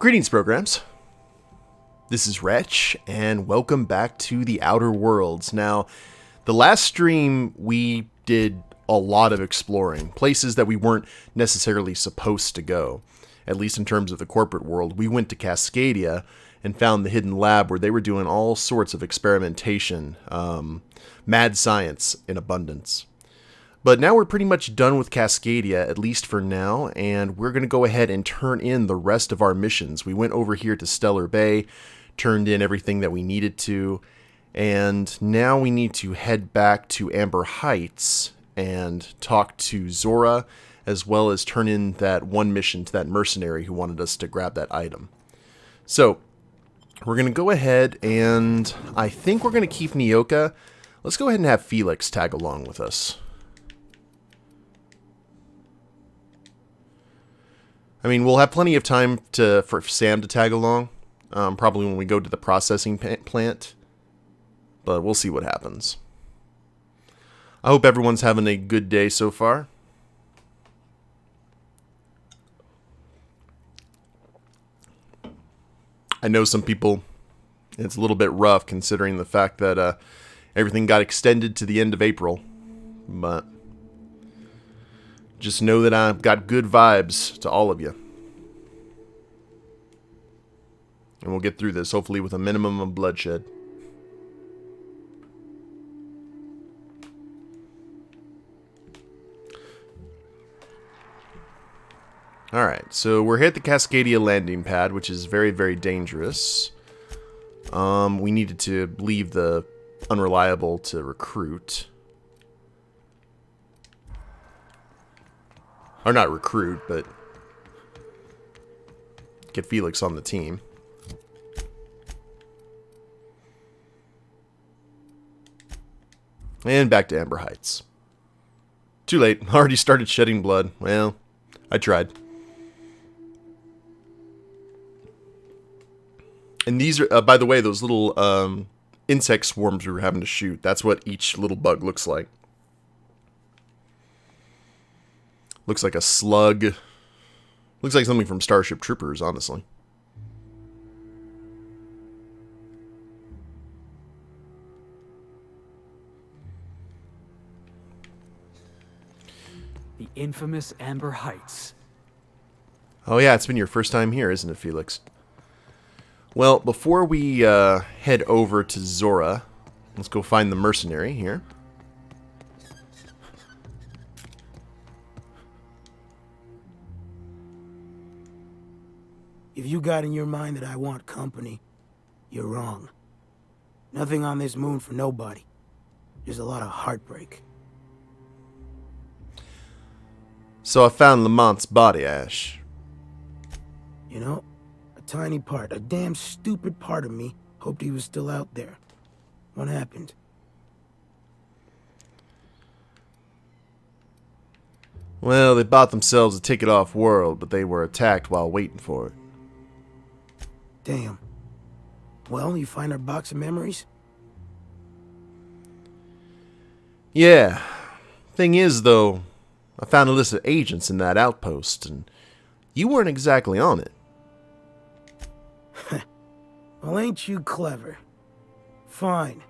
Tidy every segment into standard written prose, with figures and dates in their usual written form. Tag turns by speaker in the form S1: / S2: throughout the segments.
S1: Greetings, programs. This is Wretch, and welcome back to the Outer Worlds. Now, the last stream we did a lot of exploring, places that we weren't necessarily supposed to go, at least in terms of the corporate world. We went to Cascadia and found the hidden lab where they were doing all sorts of experimentation, mad science in abundance. But now we're pretty much done with Cascadia, at least for now, and we're going to go ahead and turn in the rest of our missions. We went over here to Stellar Bay, turned in everything that we needed to, and now we need to head back to Amber Heights and talk to Zora, as well as turn in that one mission to that mercenary who wanted us to grab that item. So, we're going to go ahead and I think we're going to keep Nyoka. Let's go ahead and have Felix tag along with us. I mean, we'll have plenty of time for Sam to tag along, probably when we go to the processing plant, but we'll see what happens. I hope everyone's having a good day so far. I know some people, it's a little bit rough considering the fact that everything got extended to the end of April, but just know that I've got good vibes to all of you. And we'll get through this, hopefully with a minimum of bloodshed. Alright, so we're here at the Cascadia landing pad, which is very, very dangerous. We needed to leave the unreliable to recruit. Or not recruit, but get Felix on the team. And back to Amber Heights. Too late. Already started shedding blood. Well, I tried. And these are, by the way, those little insect swarms we were having to shoot. That's what each little bug looks like. Looks like a slug. Looks like something from Starship Troopers, honestly.
S2: The infamous Amber Heights.
S1: Oh yeah, it's been your first time here, isn't it, Felix? Well, before we head over to Zora, let's go find the mercenary here.
S3: If you got in your mind that I want company, you're wrong. Nothing on this moon for nobody. Just a lot of heartbreak.
S1: So I found Lamont's body, Ash.
S3: You know, a tiny part, a damn stupid part of me hoped he was still out there. What happened?
S1: Well, they bought themselves a ticket off-world, but they were attacked while waiting for it.
S3: Damn. Well, you find our box of memories?
S1: Yeah. Thing is, though, I found a list of agents in that outpost, and you weren't exactly on it.
S3: Well, ain't you clever? Fine.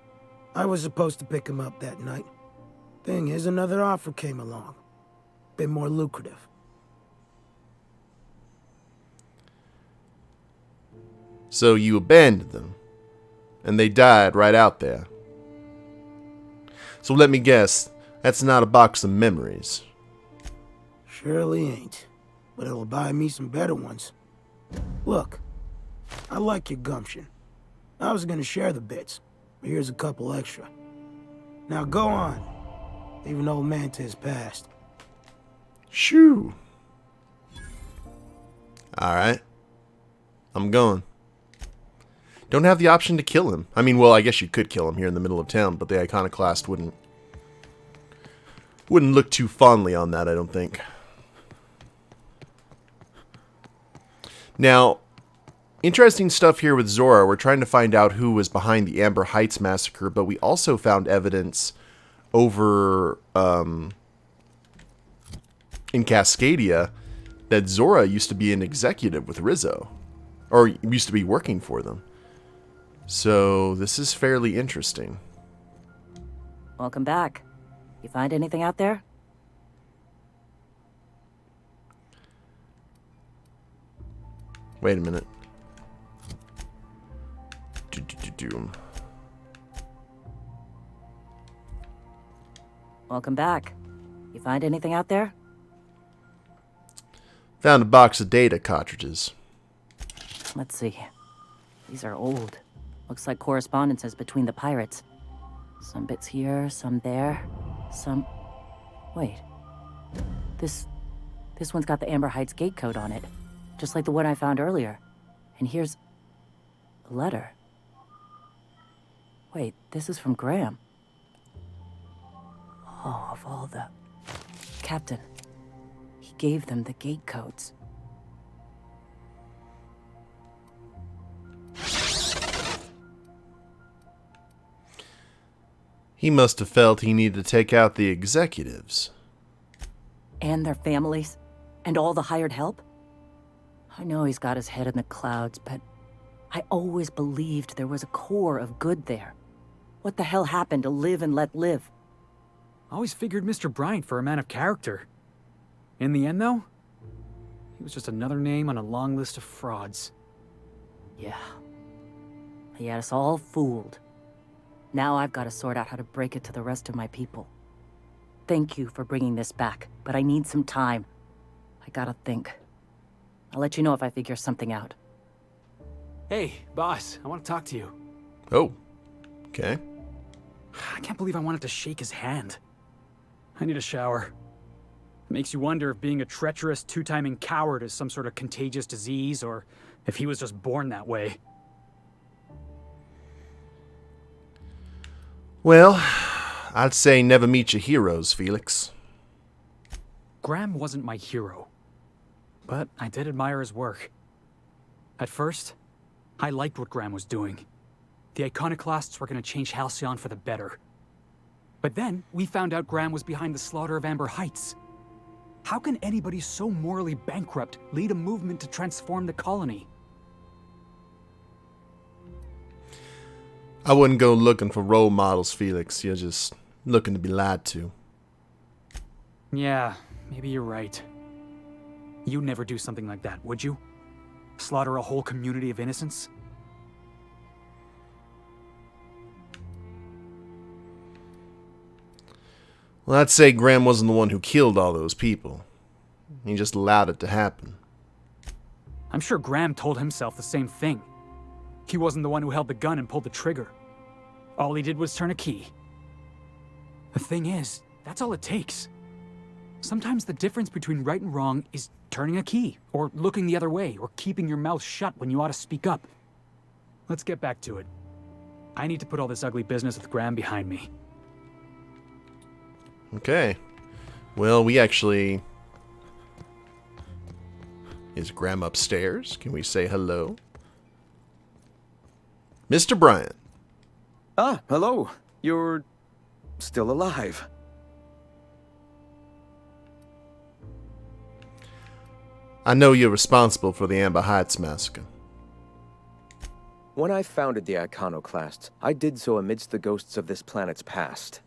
S3: I was supposed to pick him up that night. Thing is, another offer came along. Bit more lucrative.
S1: So you abandoned them, and they died right out there. So let me guess, that's not a box of memories.
S3: Surely ain't, but it'll buy me some better ones. Look, I like your gumption. I was gonna share the bits, but here's a couple extra. Now go on, leaving old man to his past.
S1: Shoo. Alright. I'm going. Don't have the option to kill him. I mean, well, I guess you could kill him here in the middle of town, but the iconoclast wouldn't look too fondly on that, I don't think. Now, interesting stuff here with Zora. We're trying to find out who was behind the Amber Heights massacre, but we also found evidence over in Cascadia that Zora used to be an executive with Rizzo. or used to be working for them. So this is fairly interesting.
S4: Welcome back. You find anything out there?
S1: Wait a minute.
S4: Welcome back. You find anything out there?
S1: Found a box of data cartridges.
S4: Let's see. These are old. Looks like correspondences between the pirates. Some bits here, some there, some... Wait. This one's got the Amber Heights gate code on it. Just like the one I found earlier. And here's... a letter. Wait, this is from Graham. Oh, of all the... Captain. He gave them the gate codes.
S1: He must have felt he needed to take out the executives.
S4: And their families. And all the hired help. I know he's got his head in the clouds, but I always believed there was a core of good there. What the hell happened to live and let live?
S2: I always figured Mr. Bryant for a man of character. In the end, though, he was just another name on a long list of frauds.
S4: Yeah. He had us all fooled. Now I've got to sort out how to break it to the rest of my people. Thank you for bringing this back, but I need some time. I gotta think. I'll let you know if I figure something out.
S2: Hey, boss, I want to talk to you.
S1: Oh, okay.
S2: I can't believe I wanted to shake his hand. I need a shower. It makes you wonder if being a treacherous, two-timing coward is some sort of contagious disease, or if he was just born that way.
S1: Well, I'd say never meet your heroes, Felix.
S2: Graham wasn't my hero, but I did admire his work. At first, I liked what Graham was doing. The iconoclasts were going to change Halcyon for the better. But then, we found out Graham was behind the slaughter of Amber Heights. How can anybody so morally bankrupt lead a movement to transform the colony?
S1: I wouldn't go looking for role models, Felix. You're just looking to be lied to.
S2: Yeah, maybe you're right. You'd never do something like that, would you? Slaughter a whole community of innocents?
S1: Well, I'd say Graham wasn't the one who killed all those people. He just allowed it to happen.
S2: I'm sure Graham told himself the same thing. He wasn't the one who held the gun and pulled the trigger. All he did was turn a key. The thing is, that's all it takes. Sometimes the difference between right and wrong is turning a key, or looking the other way, or keeping your mouth shut when you ought to speak up. Let's get back to it. I need to put all this ugly business with Graham behind me.
S1: Okay. Well, we actually... Is Graham upstairs? Can we say hello? Mr. Bryant.
S5: Ah, hello. You're still alive.
S1: I know you're responsible for the Amber Heights massacre.
S5: When I founded the Iconoclasts, I did so amidst the ghosts of this planet's past.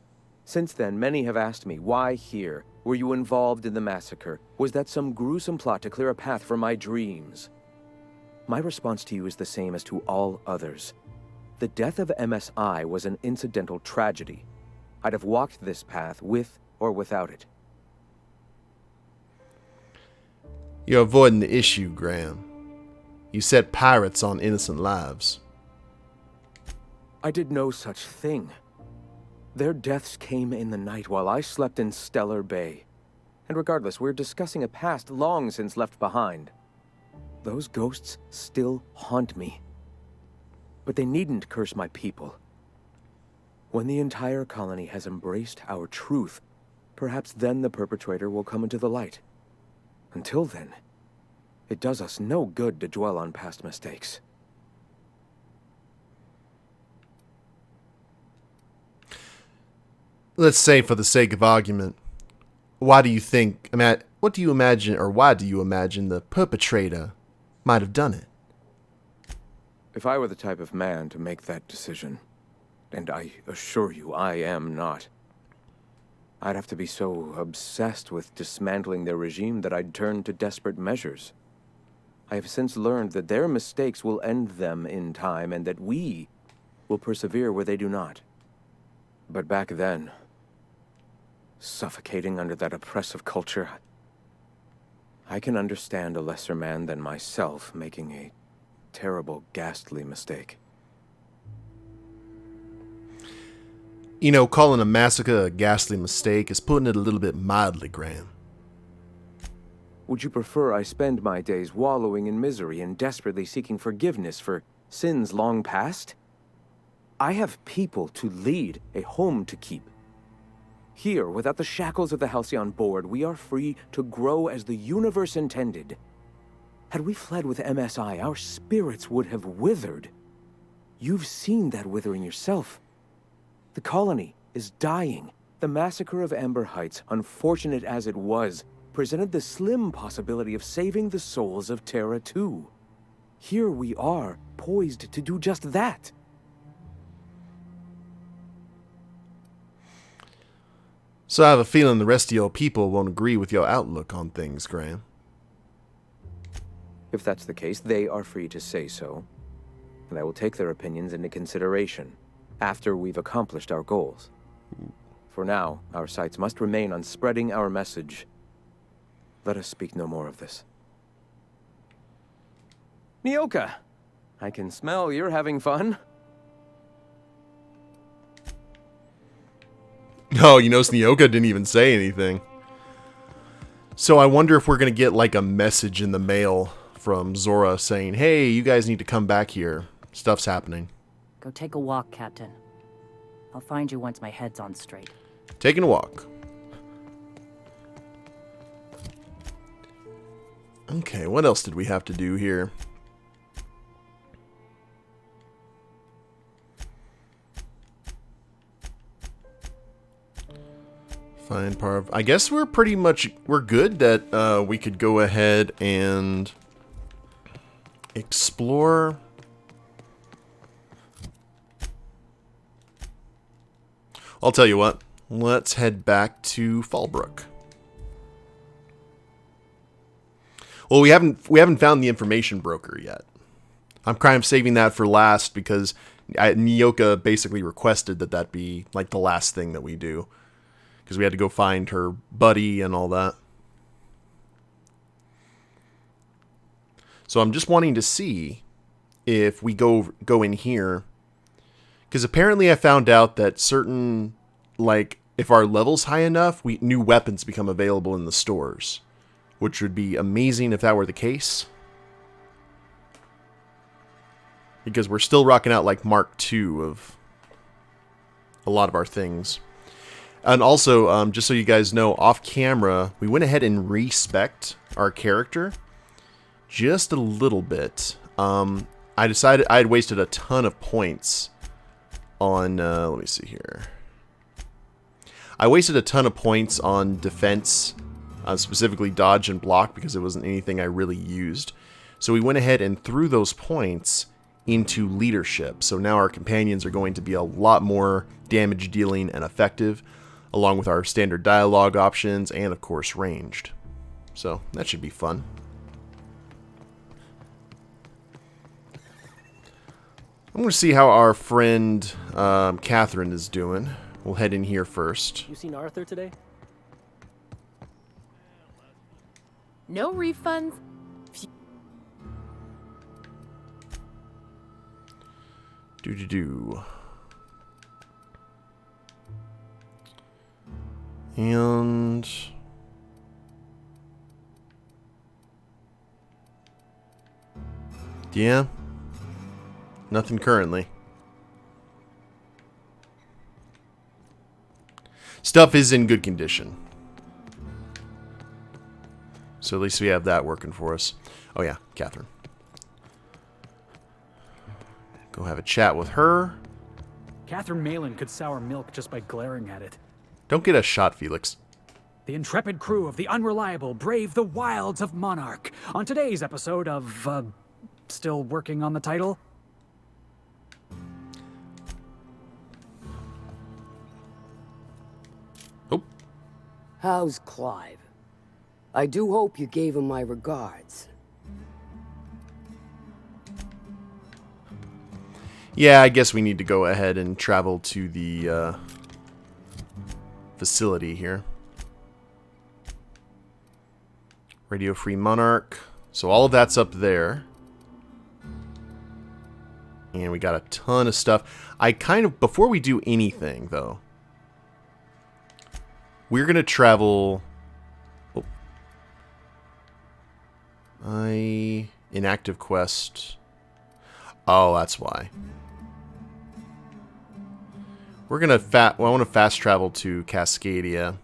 S5: Since then, many have asked me, why here? Were you involved in the massacre? Was that some gruesome plot to clear a path for my dreams? My response to you is the same as to all others. The death of MSI was an incidental tragedy. I'd have walked this path with or without it.
S1: You're avoiding the issue, Graham. You set pirates on innocent lives.
S5: I did no such thing. Their deaths came in the night while I slept in Stellar Bay. And regardless, we're discussing a past long since left behind. Those ghosts still haunt me. But they needn't curse my people. When the entire colony has embraced our truth, perhaps then the perpetrator will come into the light. Until then, it does us no good to dwell on past mistakes.
S1: Let's say, for the sake of argument, why do you think, what do you imagine, or why do you imagine the perpetrator might have done it?
S5: If I were the type of man to make that decision, and I assure you I am not, I'd have to be so obsessed with dismantling their regime that I'd turn to desperate measures. I have since learned that their mistakes will end them in time, and that we will persevere where they do not. But back then, suffocating under that oppressive culture, I can understand a lesser man than myself making a terrible, ghastly mistake.
S1: You know, calling a massacre a ghastly mistake is putting it a little bit mildly, Graham.
S5: Would you prefer I spend my days wallowing in misery and desperately seeking forgiveness for sins long past? I have people to lead, a home to keep. Here, without the shackles of the Halcyon Board, we are free to grow as the universe intended. Had we fled with MSI, our spirits would have withered. You've seen that withering yourself. The colony is dying. The massacre of Amber Heights, unfortunate as it was, presented the slim possibility of saving the souls of Terra 2. Here we are, poised to do just that.
S1: So I have a feeling the rest of your people won't agree with your outlook on things, Graham.
S5: If that's the case, they are free to say so, and I will take their opinions into consideration after we've accomplished our goals. For now, our sights must remain on spreading our message. Let us speak no more of this. Nyoka, I can smell you're having fun.
S1: Oh, you notice Nyoka didn't even say anything. So I wonder if we're going to get like a message in the mail from Zora saying, hey, you guys need to come back here. Stuff's happening.
S4: Go take a walk, Captain. I'll find you once my head's on straight.
S1: Taking a walk. Okay, what else did we have to do here? Find Parv. I guess we're good that we could go ahead and explore. I'll tell you what. Let's head back to Fallbrook. Well, we haven't found the information broker yet. I'm kind of saving that for last because Nyoka basically requested that be like the last thing that we do. Because we had to go find her buddy and all that. So I'm just wanting to see if we go in here. Because apparently I found out that certain, like, if our level's high enough, new weapons become available in the stores. Which would be amazing if that were the case. Because we're still rocking out like Mark II of a lot of our things. And also, just so you guys know, off camera, we went ahead and respec'd our character just a little bit. I decided I had wasted a ton of points on, let me see here. I wasted a ton of points on defense, specifically dodge and block, because it wasn't anything I really used. So we went ahead and threw those points into leadership. So now our companions are going to be a lot more damage dealing and effective, along with our standard dialogue options and, of course, ranged. So that should be fun. I'm going to see how our friend Catherine is doing. We'll head in here first.
S6: You seen Arthur today?
S7: No refunds.
S1: Do. And yeah, nothing currently. Stuff is in good condition. So at least we have that working for us. Oh yeah, Catherine. Go have a chat with her.
S2: Catherine Malin could sour milk just by glaring at it.
S1: Don't get a shot, Felix.
S2: The intrepid crew of the Unreliable brave the wilds of Monarch. On today's episode of, still working on the title?
S6: How's Clive? I do hope you gave him my regards.
S1: Yeah, I guess we need to go ahead and travel to the facility here. Radio Free Monarch. So all of that's up there. And we got a ton of stuff. I kind of, before we do anything, though, we're going to travel... Oh. Inactive quest. Oh, that's why. We're going to I want to fast travel to Cascadia.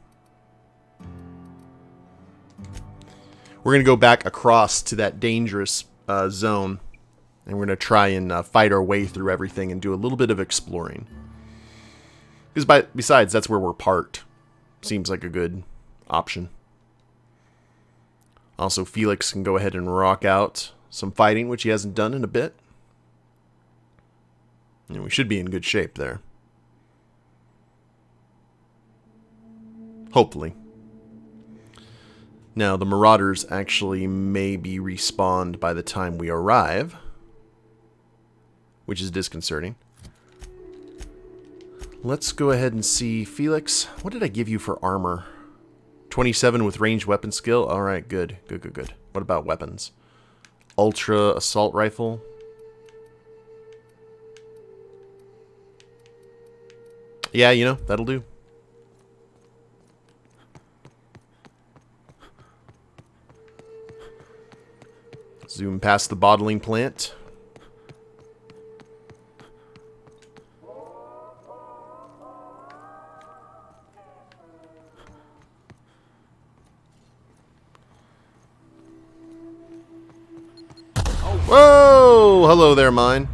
S1: We're going to go back across to that dangerous zone. And we're going to try and fight our way through everything and do a little bit of exploring. Because besides, that's where we're parked. Seems like a good option. Also, Felix can go ahead and rock out some fighting, which he hasn't done in a bit. And we should be in good shape there. Hopefully. Now, the Marauders actually may be respawned by the time we arrive, which is disconcerting. Let's go ahead and see. Felix, what did I give you for armor? 27 with ranged weapon skill? Alright, good. Good. What about weapons? Ultra assault rifle? Yeah, you know, that'll do. Zoom past the bottling plant. Whoa! Hello there, mine.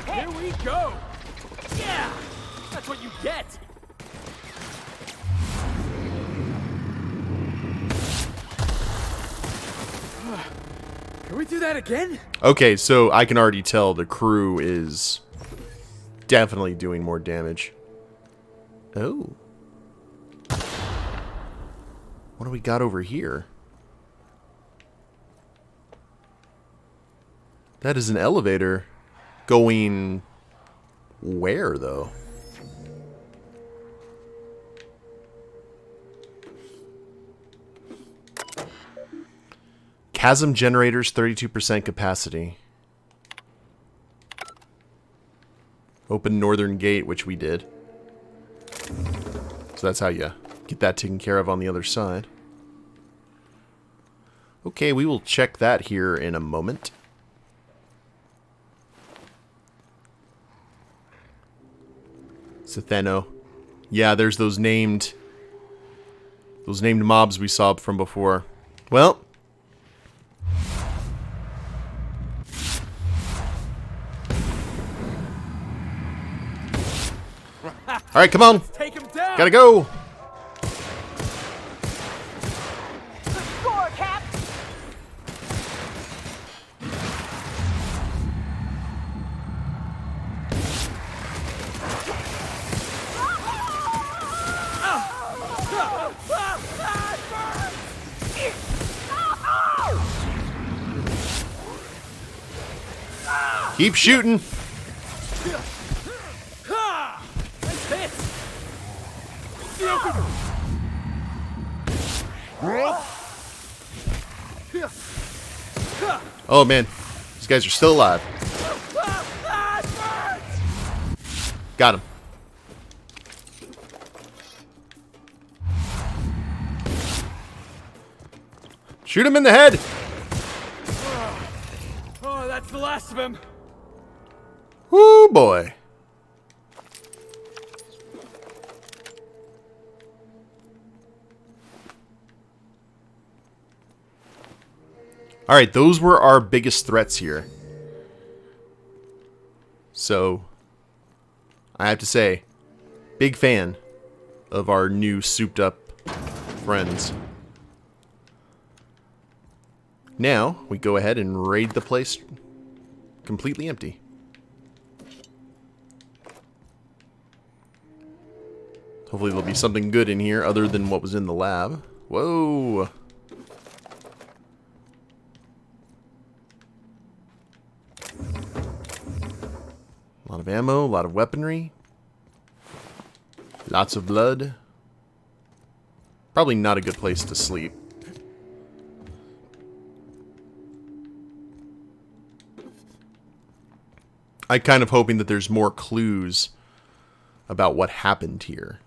S2: Here we go! Yeah! That's what you get! Can we do that again?
S1: Okay, so I can already tell the crew is definitely doing more damage. Oh. What do we got over here? That is an elevator. Going where, though? Chasm generators, 32% capacity. Open northern gate, which we did. So that's how you get that taken care of on the other side. Okay, we will check that here in a moment. Cetheno. Yeah, there's those named mobs we saw from before. Well, all right, come on.
S2: Take him down!
S1: Gotta go.
S7: Score, Cap!
S1: Keep shooting.
S2: Nice hit!
S1: Oh man, these guys are still alive. Got him. Shoot him in the head.
S2: Oh, that's the last of him.
S1: Woo boy. Alright, those were our biggest threats here. So, I have to say, big fan of our new souped up friends. Now, we go ahead and raid the place completely empty. Hopefully there'll be something good in here other than what was in the lab. Whoa! A lot of ammo, a lot of weaponry. Lots of blood. Probably not a good place to sleep. I'm kind of hoping that there's more clues about what happened here.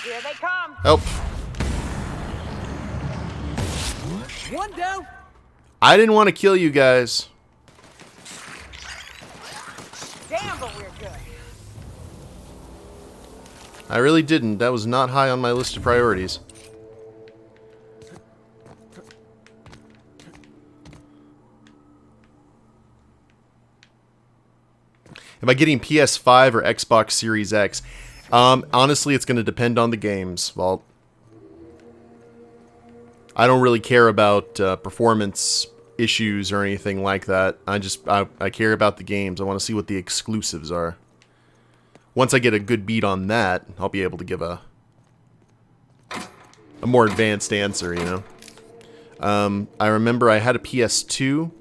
S8: Here they come.
S1: Help.
S8: One down.
S1: I didn't want to kill you guys.
S8: Damn, but we're good.
S1: I really didn't. That was not high on my list of priorities. Am I getting PS5 or Xbox Series X? Honestly, it's going to depend on the games. Well, I don't really care about performance issues or anything like that. I care about the games. I want to see what the exclusives are. Once I get a good beat on that, I'll be able to give a more advanced answer, you know. I remember I had a PS2,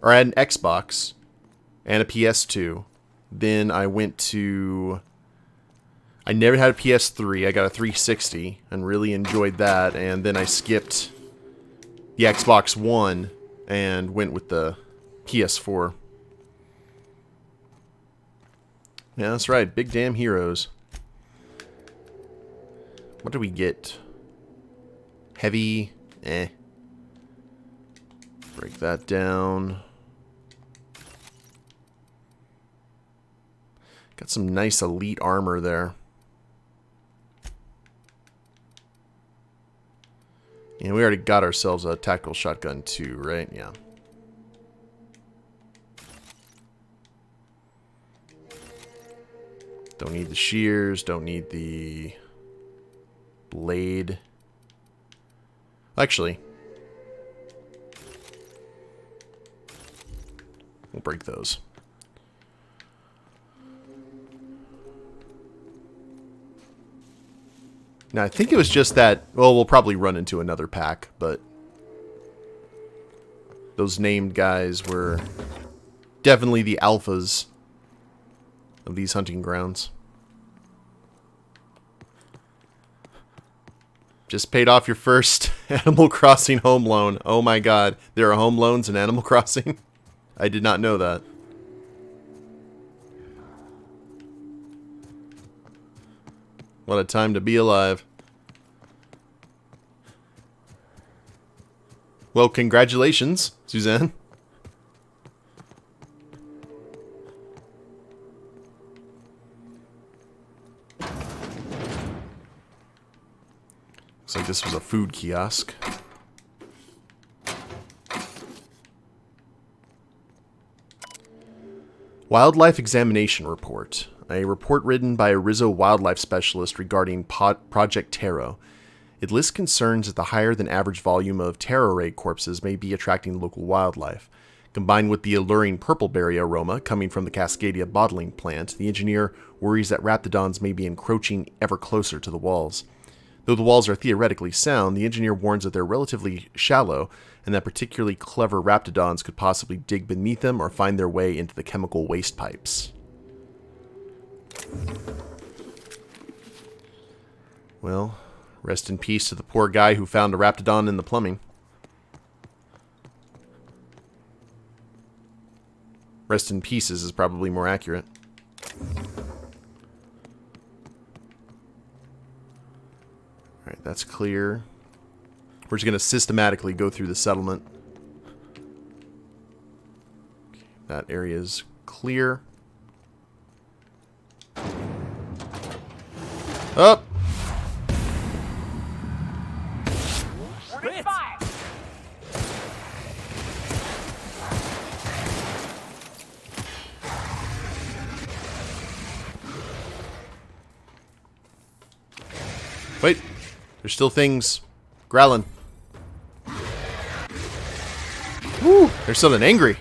S1: or I had an Xbox and a PS2. Then I went to... I never had a PS3. I got a 360 and really enjoyed that. And then I skipped the Xbox One and went with the PS4. Yeah, that's right. Big damn heroes. What do we get? Heavy. Eh. Break that down. Got some nice elite armor there. And we already got ourselves a tactical shotgun too, right? Yeah. Don't need the shears, don't need the blade. Actually, we'll break those. Now, I think it was just that... Well, we'll probably run into another pack, but... those named guys were definitely the alphas of these hunting grounds. Just paid off your first Animal Crossing home loan. Oh my god, there are home loans in Animal Crossing? I did not know that. What a time to be alive. Well, congratulations, Suzanne. Looks like this was a food kiosk. Wildlife Examination Report. A report written by a Rizzo wildlife specialist regarding Project Taro. It lists concerns that the higher than average volume of taro ray corpses may be attracting local wildlife. Combined with the alluring purpleberry aroma coming from the Cascadia bottling plant, the engineer worries that raptidons may be encroaching ever closer to the walls. Though the walls are theoretically sound, the engineer warns that they're relatively shallow and that particularly clever raptidons could possibly dig beneath them or find their way into the chemical waste pipes. Well, rest in peace to the poor guy who found a raptidon in the plumbing. Rest in pieces is probably more accurate. Alright, that's clear. We're just going to systematically go through the settlement. Okay, that area is clear. Up! Wait, there's still things growling. There's something angry.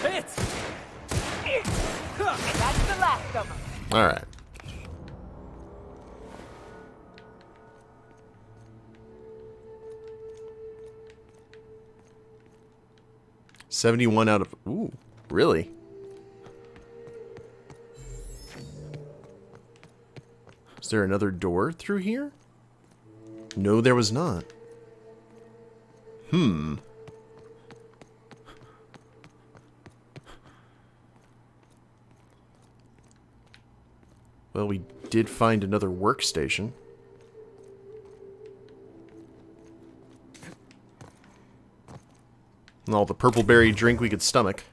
S2: Hit!
S8: That's the last of them.
S1: All right. $71 out of... Ooh, really? Is there another door through here? No, there was not. Well, we did find another workstation. And all the purple berry drink we could stomach.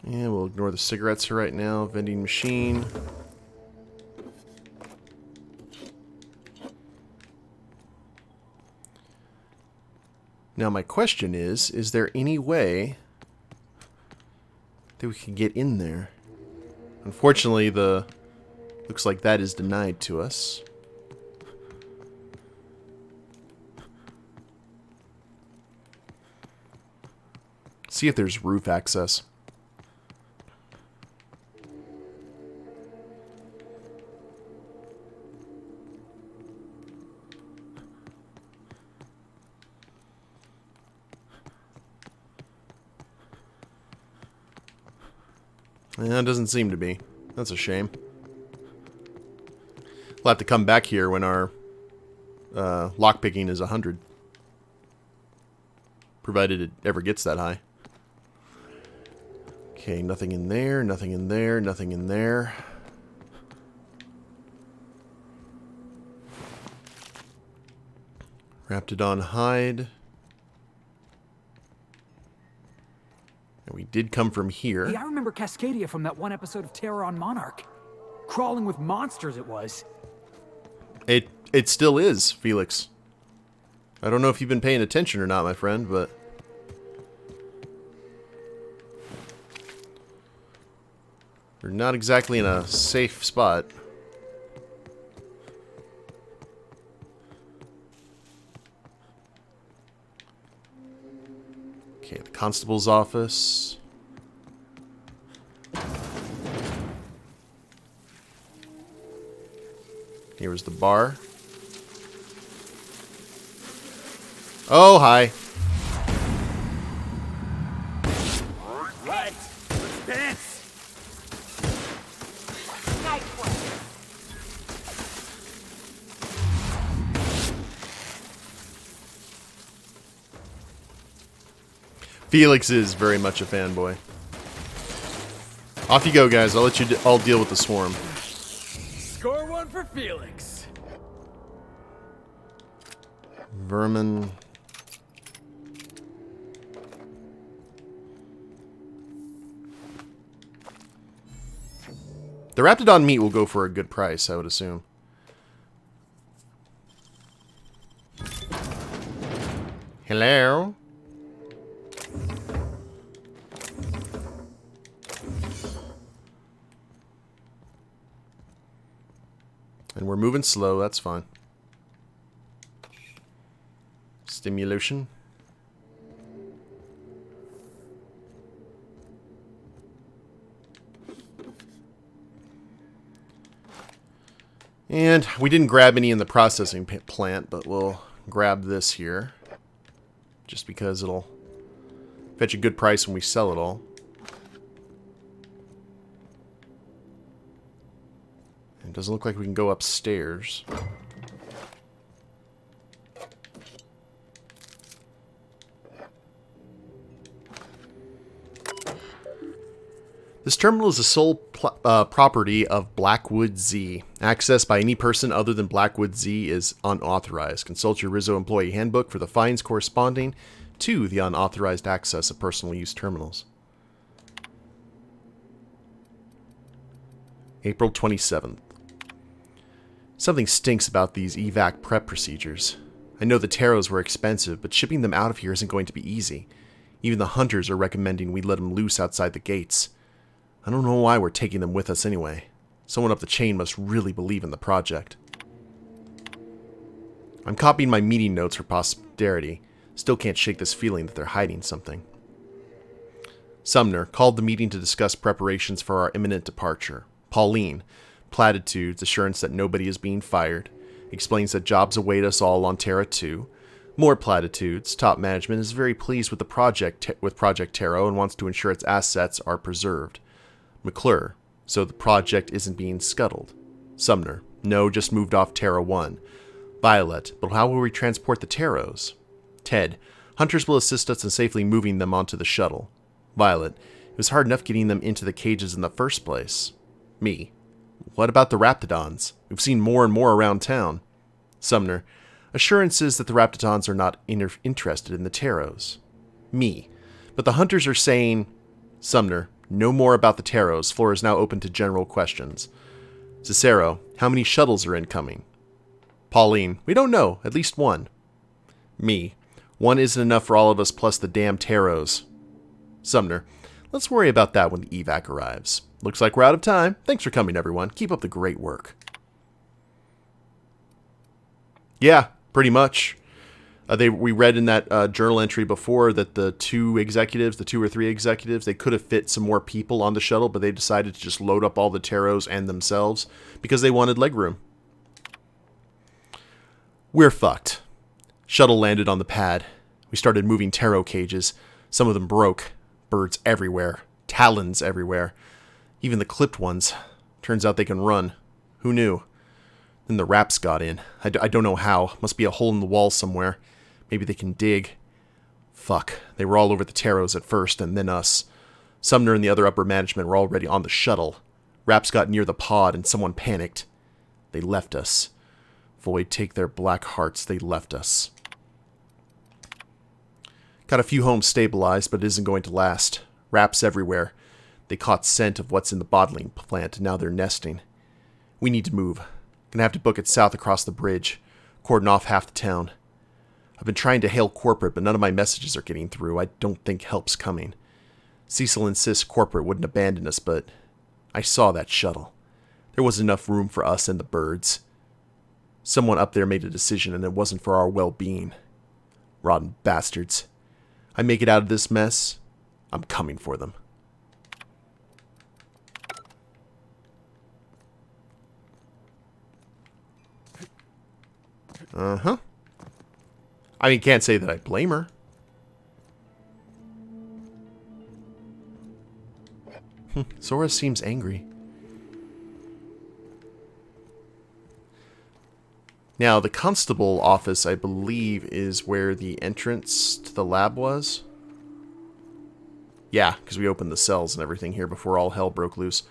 S1: Yeah, we'll ignore the cigarettes for right now. Vending machine. Now my question is there any way that we can get in there? Unfortunately, looks like that is denied to us. See if there's roof access. Yeah, it doesn't seem to be. That's a shame. We'll have to come back here when our lockpicking is 100. Provided it ever gets that high. Okay, nothing in there, nothing in there, nothing in there. Raptidon hide. And we did come from here.
S2: Hey, I remember Cascadia from that one episode of Terror on Monarch. Crawling with monsters it was.
S1: It still is, Felix. I don't know if you've been paying attention or not, my friend, but... We're not exactly in a safe spot. Okay, the constable's office. Here was the bar. Oh, hi.
S2: Right, let's dance.
S8: Nice one.
S1: Felix is very much a fanboy. Off you go, guys. I'll let you all deal with the swarm.
S2: Score one for Felix.
S1: Vermin. The Raptidon meat will go for a good price, I would assume. Hello? And we're moving slow, that's fine. Stimulation. And we didn't grab any in the processing plant, but we'll grab this here. Just because it'll fetch a good price when we sell it all. It doesn't look like we can go upstairs. This terminal is the sole property of Blackwood Z. Access by any person other than Blackwood Z is unauthorized. Consult your Rizzo Employee Handbook for the fines corresponding to the unauthorized access of personal use terminals. April 27th. Something stinks about these evac prep procedures. I know the taros were expensive, but shipping them out of here isn't going to be easy. Even the hunters are recommending we let them loose outside the gates. I don't know why we're taking them with us anyway. Someone up the chain must really believe in the project. I'm copying my meeting notes for posterity. Still can't shake this feeling that they're hiding something. Sumner called the meeting to discuss preparations for our imminent departure. Pauline, platitudes, assurance that nobody is being fired, explains that jobs await us all on Terra 2. More platitudes, top management is very pleased with the Project Tarot and wants to ensure its assets are preserved. McClure, so the project isn't being scuttled. Sumner, no, just moved off Terra 1. Violet, but how will we transport the taros? Ted, hunters will assist us in safely moving them onto the shuttle. Violet, it was hard enough getting them into the cages in the first place. Me, what about the raptidons? We've seen more and more around town. Sumner, assurances that the raptidons are not interested in the taros. Me, but the hunters are saying... Sumner, no more about the taros. Floor is now open to general questions. Cicero, how many shuttles are incoming? Pauline, we don't know. At least one. Me, one isn't enough for all of us plus the damn taros. Sumner, let's worry about that when the evac arrives. Looks like we're out of time. Thanks for coming, everyone. Keep up the great work. Yeah, pretty much. We read in that journal entry before that the two or three executives, they could have fit some more people on the shuttle, but they decided to just load up all the taros and themselves because they wanted legroom. We're fucked. Shuttle landed on the pad. We started moving taro cages. Some of them broke. Birds everywhere. Talons everywhere. Even the clipped ones. Turns out they can run. Who knew? Then the raps got in. I don't know how. Must be a hole in the wall somewhere. Maybe they can dig. Fuck. They were all over the taros at first, and then us. Sumner and the other upper management were already on the shuttle. Raps got near the pod, and someone panicked. They left us. Void take their black hearts, they left us. Got a few homes stabilized, but it isn't going to last. Raps everywhere. They caught scent of what's in the bottling plant, and now they're nesting. We need to move. Gonna have to book it south across the bridge. Cordon off half the town. I've been trying to hail corporate, but none of my messages are getting through. I don't think help's coming. Cecil insists corporate wouldn't abandon us, but I saw that shuttle. There wasn't enough room for us and the birds. Someone up there made a decision, and it wasn't for our well-being. Rotten bastards. I make it out of this mess, I'm coming for them. Uh-huh. I mean, can't say that I blame her. Sora seems angry. Now, the constable office, I believe, is where the entrance to the lab was. Yeah, because we opened the cells and everything here before all hell broke loose.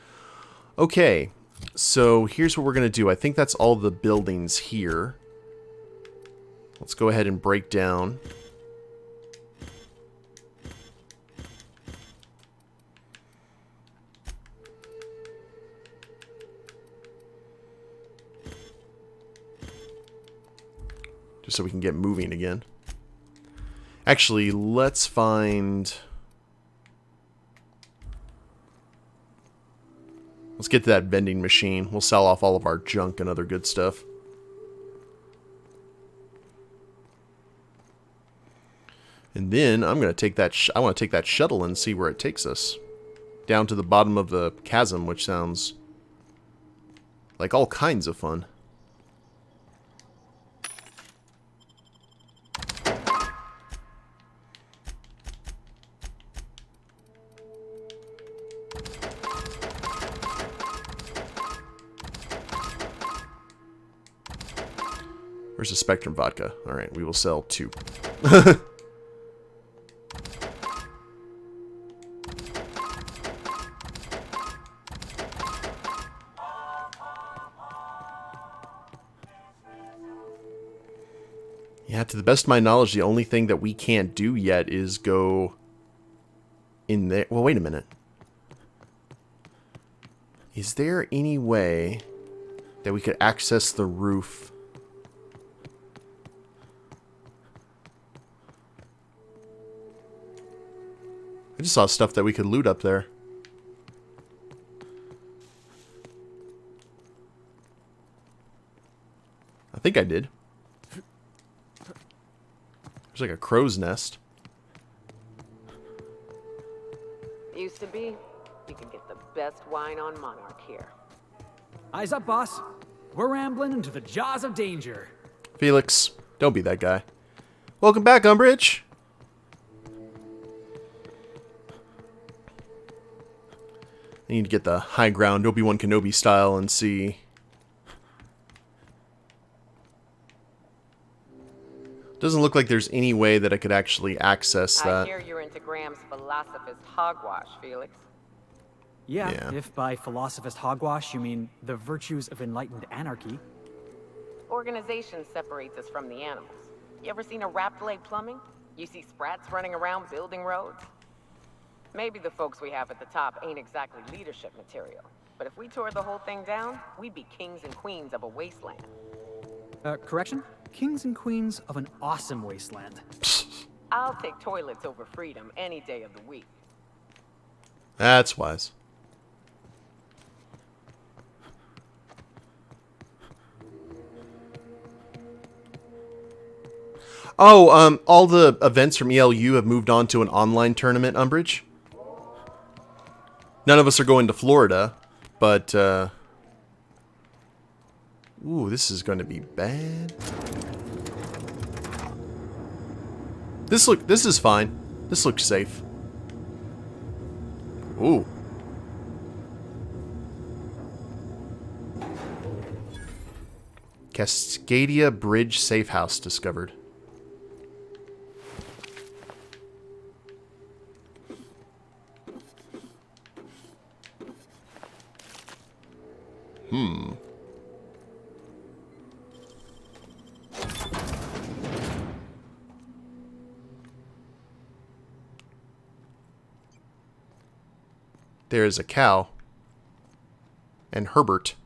S1: Okay, so here's what we're going to do. I think that's all the buildings here. Let's go ahead and break down. Just so we can get moving again. Actually, let's find... Let's get to that vending machine. We'll sell off all of our junk and other good stuff. And then I'm going to take that... I want to take that shuttle and see where it takes us. Down to the bottom of the chasm, which sounds like all kinds of fun. Where's the Spectrum vodka? Alright, we will sell 2. Yeah, to the best of my knowledge, the only thing that we can't do yet is go in there. Well, wait a minute. Is there any way that we could access the roof. I just saw stuff that we could loot up there. I think I did. There's like a crow's nest.
S8: Used to be, you could get the best wine on Monarch here.
S2: Eyes up, boss. We're rambling into the jaws of danger.
S1: Felix, don't be that guy. Welcome back, Umbridge. I need to get the high ground Obi-Wan Kenobi style and see. Doesn't look like there's any way that I could actually access
S8: I
S1: that.
S8: hear you're into Graham's philosophist hogwash, Felix.
S2: Yeah, if by philosophist hogwash you mean the virtues of enlightened anarchy.
S8: Organization separates us from the animals. You ever seen a rat play plumbing? You see sprats running around building roads? Maybe the folks we have at the top ain't exactly leadership material. But if we tore the whole thing down, we'd be kings and queens of a wasteland.
S2: Correction? Kings and queens of an awesome wasteland.
S8: I'll take toilets over freedom any day of the week.
S1: That's wise. Oh, all the events from ELU have moved on to an online tournament, Umbridge. None of us are going to Florida, but, ooh, this is going to be bad. This is fine. This looks safe. Ooh. Cascadia Bridge Safe House discovered. There is a cow. And Herbert.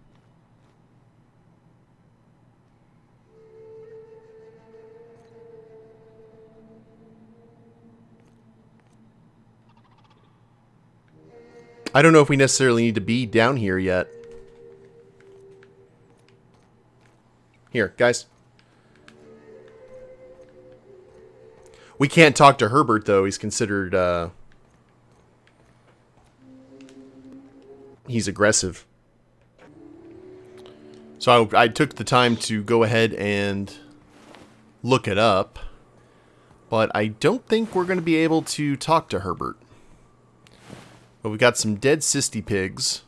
S1: I don't know if we necessarily need to be down here yet. Here, guys. We can't talk to Herbert, though. He's considered, he's aggressive. So I took the time to go ahead and look it up. But I don't think we're going to be able to talk to Herbert. But we've got some dead cysty pigs,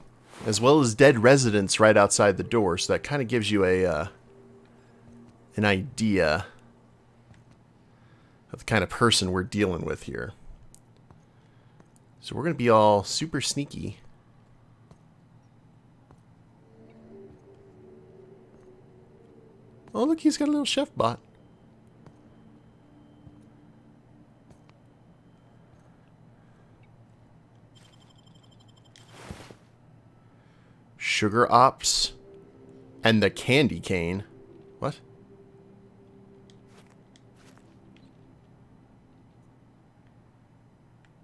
S1: as well as dead residents right outside the door. So that kind of gives you a an idea of the kind of person we're dealing with here. So we're going to be all super sneaky. Oh, look, he's got a little chef bot. Sugar Ops and the candy cane. What?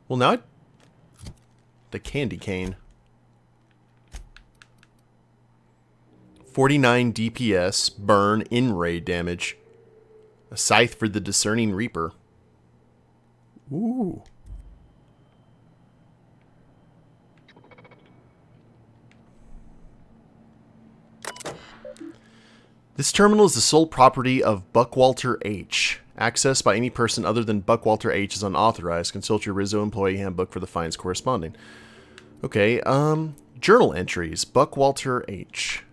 S1: Well, now the candy cane. 49 DPS, burn, in-ray damage. A scythe for the discerning reaper. Ooh. This terminal is the sole property of Buckwalter H. Access by any person other than Buckwalter H is unauthorized. Consult your Rizzo employee handbook for the fines corresponding. Okay, journal entries. Buckwalter H.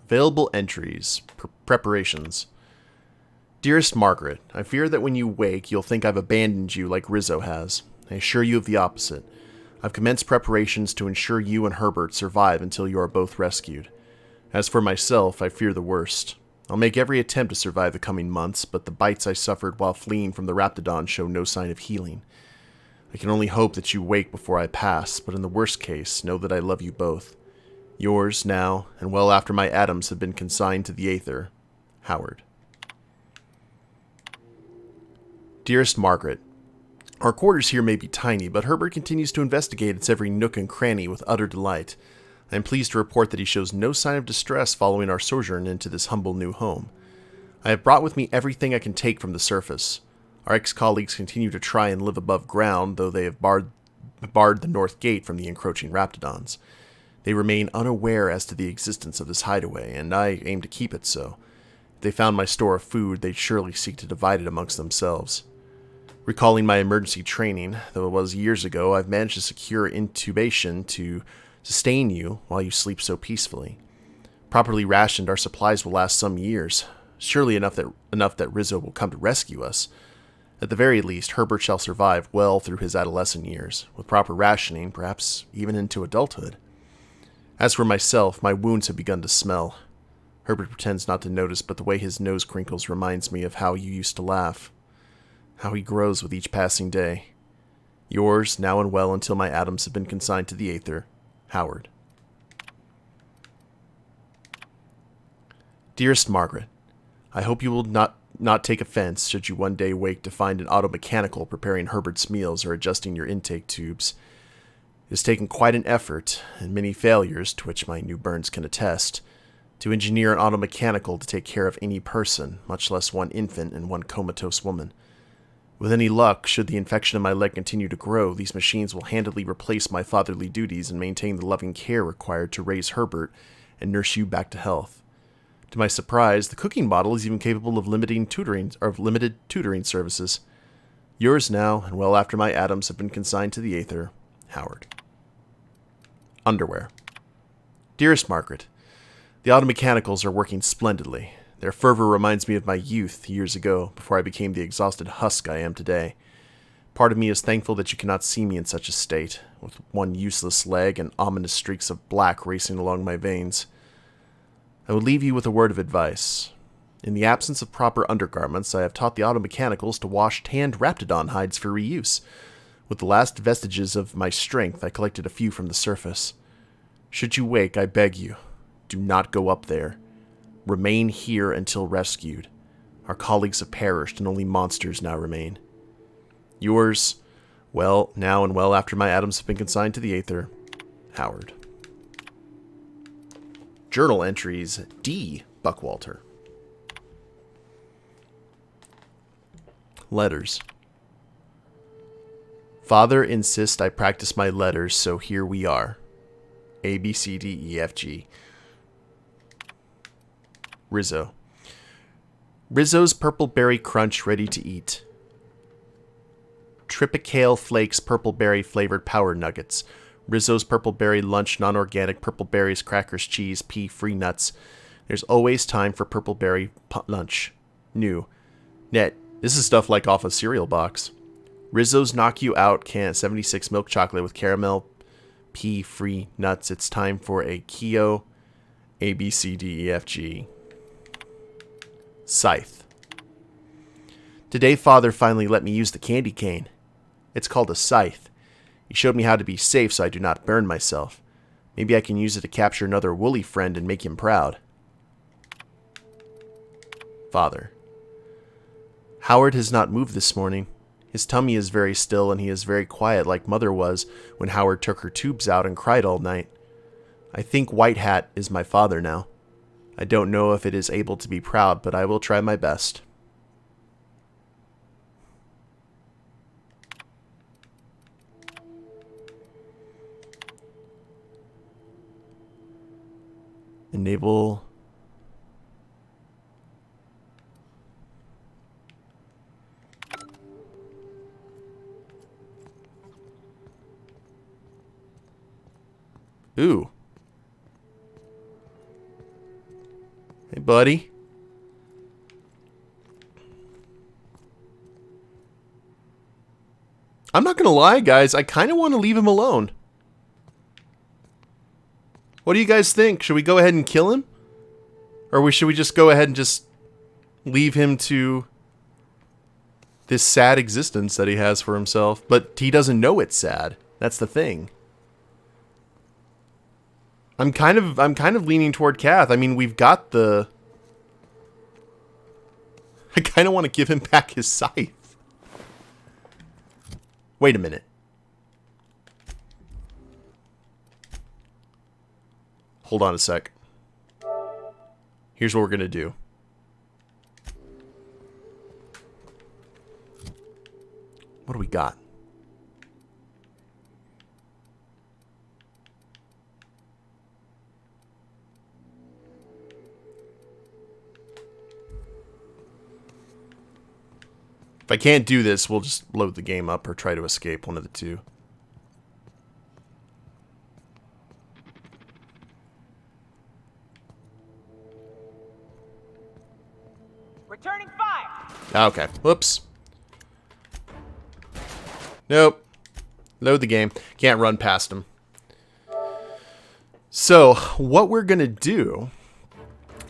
S1: Available entries. Preparations. Dearest Margaret, I fear that when you wake, you'll think I've abandoned you like Rizzo has. I assure you of the opposite. I've commenced preparations to ensure you and Herbert survive until you are both rescued. As for myself, I fear the worst. I'll make every attempt to survive the coming months, but the bites I suffered while fleeing from the Raptidon show no sign of healing. I can only hope that you wake before I pass, but in the worst case, know that I love you both. Yours now, and well after my atoms have been consigned to the aether, Howard. Dearest Margaret, our quarters here may be tiny, but Herbert continues to investigate its every nook and cranny with utter delight. I am pleased to report that he shows no sign of distress following our sojourn into this humble new home. I have brought with me everything I can take from the surface. Our ex-colleagues continue to try and live above ground, though they have barred the north gate from the encroaching raptidons. They remain unaware as to the existence of this hideaway, and I aim to keep it so. If they found my store of food, they'd surely seek to divide it amongst themselves. Recalling my emergency training, though it was years ago, I've managed to secure intubation to sustain you while you sleep so peacefully. Properly rationed, our supplies will last some years, surely enough that Rizzo will come to rescue us. At the very least, Herbert shall survive well through his adolescent years, with proper rationing, perhaps even into adulthood. As for myself, my wounds have begun to smell. Herbert pretends not to notice, but the way his nose crinkles reminds me of how you used to laugh. How he grows with each passing day. Yours, now and well until my atoms have been consigned to the aether, Howard. Dearest Margaret, I hope you will not take offense should you one day wake to find an automechanical preparing Herbert's meals or adjusting your intake tubes. It has taken quite an effort, and many failures, to which my new burns can attest, to engineer an automechanical to take care of any person, much less one infant and one comatose woman. With any luck, should the infection in my leg continue to grow, these machines will handily replace my fatherly duties and maintain the loving care required to raise Herbert and nurse you back to health. To my surprise, the cooking model is even capable of limited tutoring services. Yours now, and well after my atoms have been consigned to the aether, Howard. Underwear. Dearest Margaret, the automechanicals are working splendidly. Their fervor reminds me of my youth years ago, before I became the exhausted husk I am today. Part of me is thankful that you cannot see me in such a state, with one useless leg and ominous streaks of black racing along my veins. I would leave you with a word of advice. In the absence of proper undergarments, I have taught the automechanicals to wash tanned raptidon hides for reuse. With the last vestiges of my strength, I collected a few from the surface. Should you wake, I beg you, do not go up there. Remain here until rescued. Our colleagues have perished, and only monsters now remain. Yours, well, now and well after my atoms have been consigned to the aether, Howard. Journal entries D. Buckwalter. Letters. Father insists I practice my letters, so here we are. A, B, C, D, E, F, G. Rizzo. Rizzo's Purple Berry Crunch ready to eat. Tripicale Flakes Purple Berry Flavored Power Nuggets. Rizzo's Purple Berry Lunch Non-Organic Purple Berries Crackers Cheese Pea Free Nuts. There's always time for Purple Berry Lunch. New. Net. This is stuff like off a cereal box. Rizzo's Knock You Out Can 76 Milk Chocolate with Caramel Pea Free Nuts. It's time for a Keo A, B, C, D, E, F, G. Scythe. Today, Father finally let me use the candy cane. It's called a scythe. He showed me how to be safe so I do not burn myself. Maybe I can use it to capture another woolly friend and make him proud. Father. Howard has not moved this morning. His tummy is very still and he is very quiet like Mother was when Howard took her tubes out and cried all night. I think White Hat is my father now. I don't know if it is able to be proud, but I will try my best. Enable. Ooh. Hey, buddy. I'm not gonna lie, guys. I kind of want to leave him alone. What do you guys think? Should we go ahead and kill him? Or should we just go ahead and just leave him to this sad existence that he has for himself? But he doesn't know it's sad. That's the thing. I'm kind of leaning toward Kath. I mean, we've got the... I kind of want to give him back his scythe. Wait a minute. Hold on a sec. Here's what we're going to do. What do we got? If I can't do this, we'll just load the game up or try to escape, one of the two.
S8: Returning fire!
S1: Okay, whoops. Nope. Load the game. Can't run past him. So, what we're going to do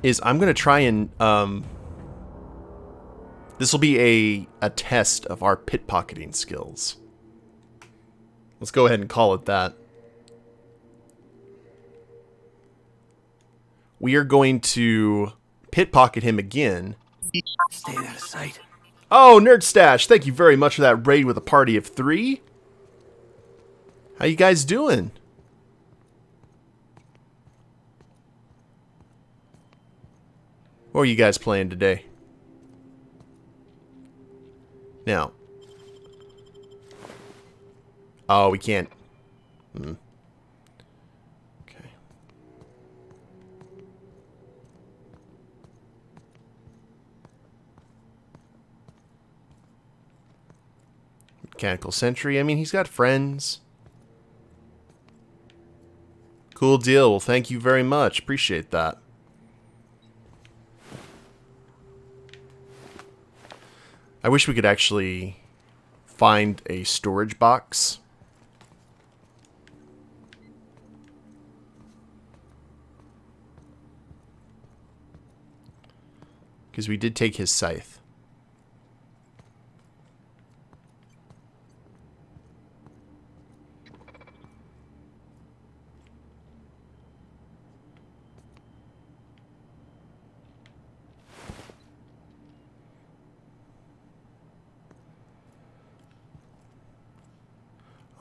S1: is I'm going to try and... this will be a test of our pickpocketing skills. Let's go ahead and call it that. We are going to pickpocket him again.
S3: Stay out of sight.
S1: Oh, Nerd Stash, thank you very much for that raid with a party of 3. How you guys doing? What are you guys playing today? Now. Oh, we can't. Okay. Mechanical Sentry. I mean, he's got friends. Cool deal. Well, thank you very much. Appreciate that. I wish we could actually find a storage box. Because we did take his scythe.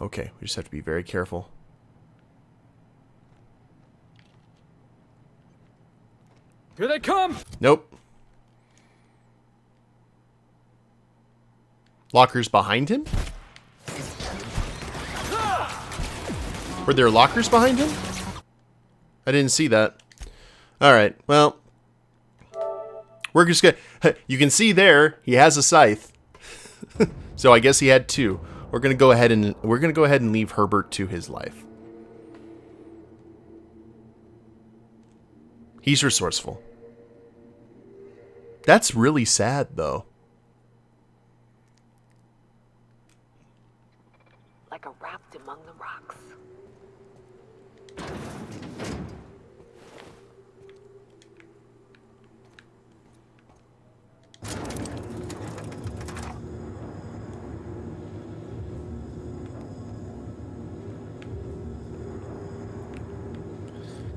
S1: Okay, we just have to be very careful.
S2: Here they come!
S1: Nope. Lockers behind him? Were there lockers behind him? I didn't see that. Alright, well. We're just gonna... You can see there, he has a scythe. So I guess he had 2. We're gonna go ahead and leave Herbert to his life. He's resourceful. That's really sad, though.
S8: Like a raft among the rocks.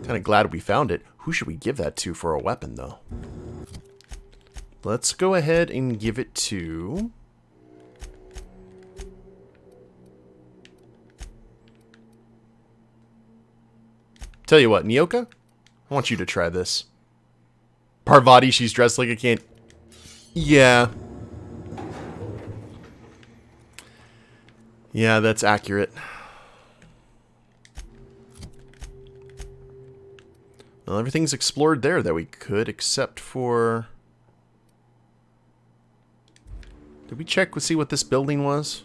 S1: Kind of glad we found it. Who should we give that to for a weapon, though? Let's go ahead and give it to... Tell you what, Nyoka, I want you to try this. Parvati, she's dressed like a can... Yeah. Yeah, that's accurate. Well, everything's explored there that we could, except for... Did we check to see what this building was?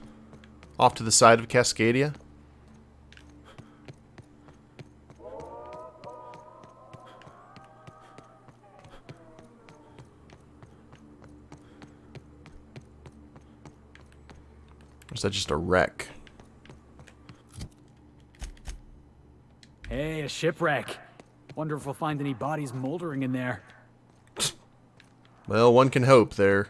S1: Off to the side of Cascadia? Or is that just a wreck?
S2: Hey, a shipwreck. Wonder if we'll find any bodies moldering in there.
S1: Well, one can hope there.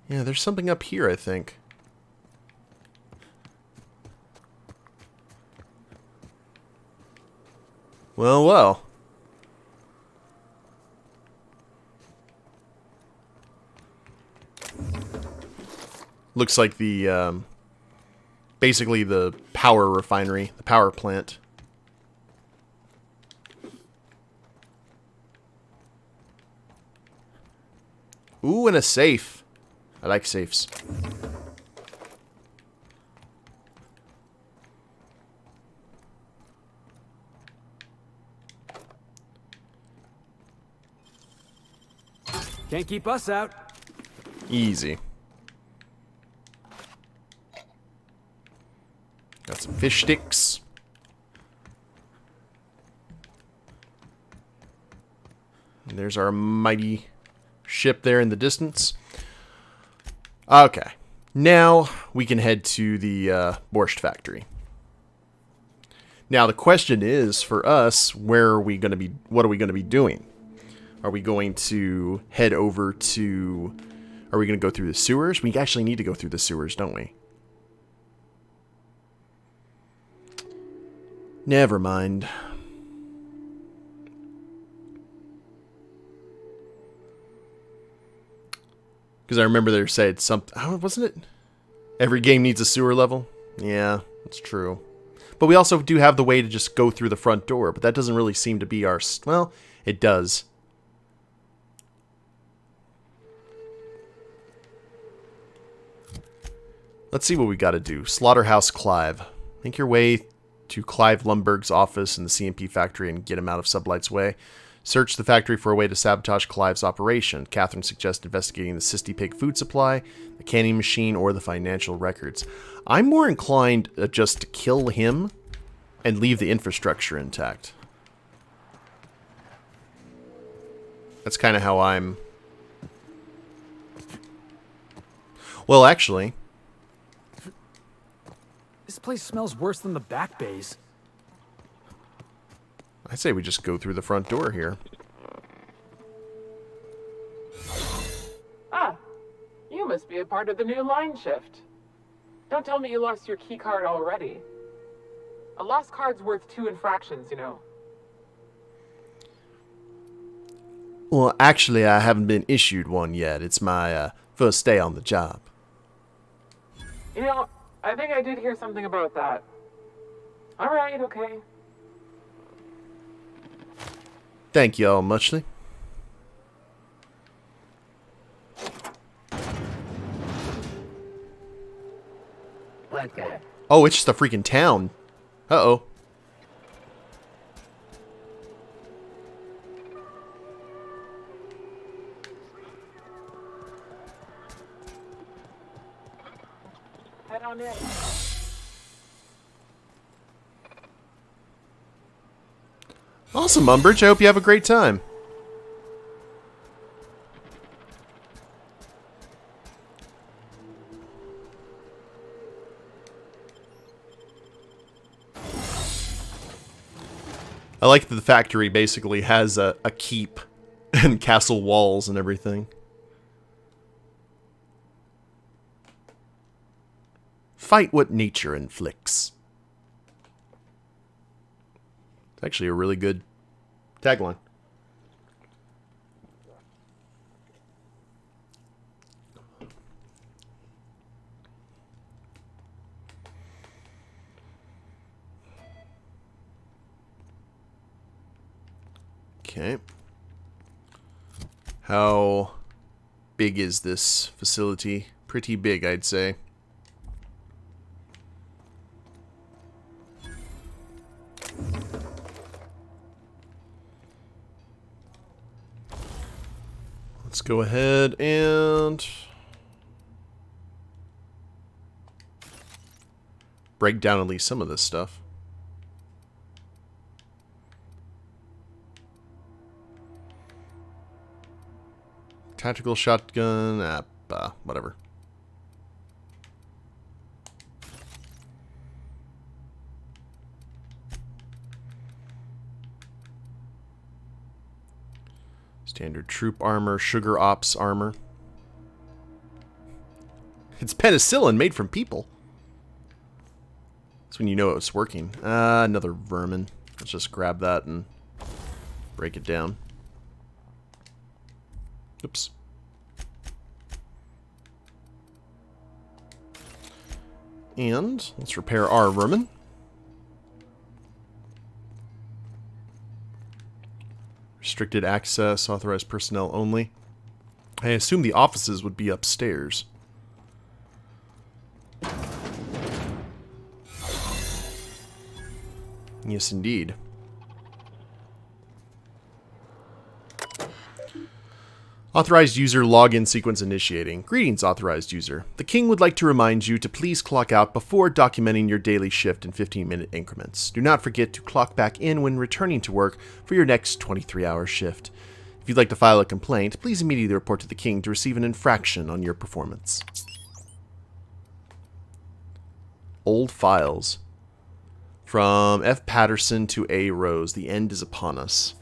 S1: Yeah, there's something up here, I think. Well, well. Looks like the, basically the power refinery, the power plant. Ooh, and a safe. I like safes.
S2: Can't keep us out.
S1: Easy. Got some fish sticks. And there's our mighty ship there in the distance. Okay. Now we can head to the Boarst Factory. Now the question is, for us, where are we going to be? What are we going to be doing? Are we going to head over to... Are we going to go through the sewers? We actually need to go through the sewers, don't we? Never mind. Because I remember they said something... Oh, wasn't it? Every game needs a sewer level? Yeah, that's true. But we also do have the way to just go through the front door. But that doesn't really seem to be our... Well, it does. Let's see what we got to do. Slaughterhouse Clive. Make your way to Clive Lumberg's office in the C&P factory and get him out of Sublight's way. Search the factory for a way to sabotage Clive's operation. Catherine suggests investigating the Sisty Pig food supply, the canning machine, or the financial records. I'm more inclined just to kill him and leave the infrastructure intact. That's kind of how I'm... Well, actually...
S2: This place smells worse than the back bays.
S1: I say we just go through the front door here.
S9: Ah, you must be a part of the new line shift. Don't tell me you lost your key card already. A lost card's worth 2 infractions, you know.
S1: Well, actually, I haven't been issued one yet. It's my first day on the job.
S9: You know, I think I did hear something about that. Alright, okay.
S1: Thank you all muchly.
S6: Okay.
S1: Oh, it's just a freaking town. Uh-oh.
S9: Head on in.
S1: Awesome, Umbridge. I hope you have a great time. I like that the factory basically has a keep and castle walls and everything. Fight what nature inflicts. It's actually a really good tagline. Okay. How big is this facility? Pretty big, I'd say. Let's go ahead and break down at least some of this stuff. Tactical shotgun, whatever. Standard troop armor, sugar ops armor. It's penicillin made from people. That's when you know it's working. Another vermin. Let's just grab that and break it down. Oops. And let's repair our vermin. Restricted access, authorized personnel only. I assume the offices would be upstairs. Yes, indeed. Authorized user login sequence initiating. Greetings, authorized user. The king would like to remind you to please clock out before documenting your daily shift in 15-minute increments. Do not forget to clock back in when returning to work for your next 23-hour shift. If you'd like to file a complaint, please immediately report to the king to receive an infraction on your performance. Old files. From F. Patterson to A. Rose, the end is upon us.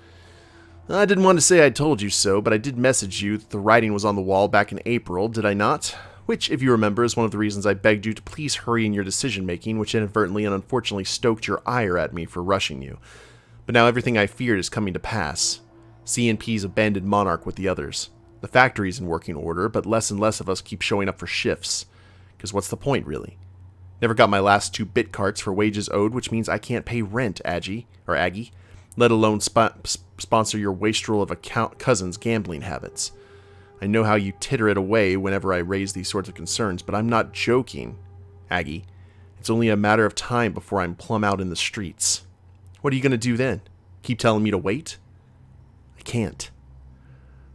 S1: I didn't want to say I told you so, but I did message you that the writing was on the wall back in April, did I not? Which, if you remember, is one of the reasons I begged you to please hurry in your decision-making, which inadvertently and unfortunately stoked your ire at me for rushing you. But now everything I feared is coming to pass. C&P's abandoned Monarch with the others. The factory's in working order, but less and less of us keep showing up for shifts. Because what's the point, really? Never got my last 2 bit carts for wages owed, which means I can't pay rent, Aggie, let alone sponsor your wastrel of a cousin's gambling habits. I know how you titter it away whenever I raise these sorts of concerns, but I'm not joking, Aggie. It's only a matter of time before I'm plumb out in the streets. What are you going to do then? Keep telling me to wait? I can't.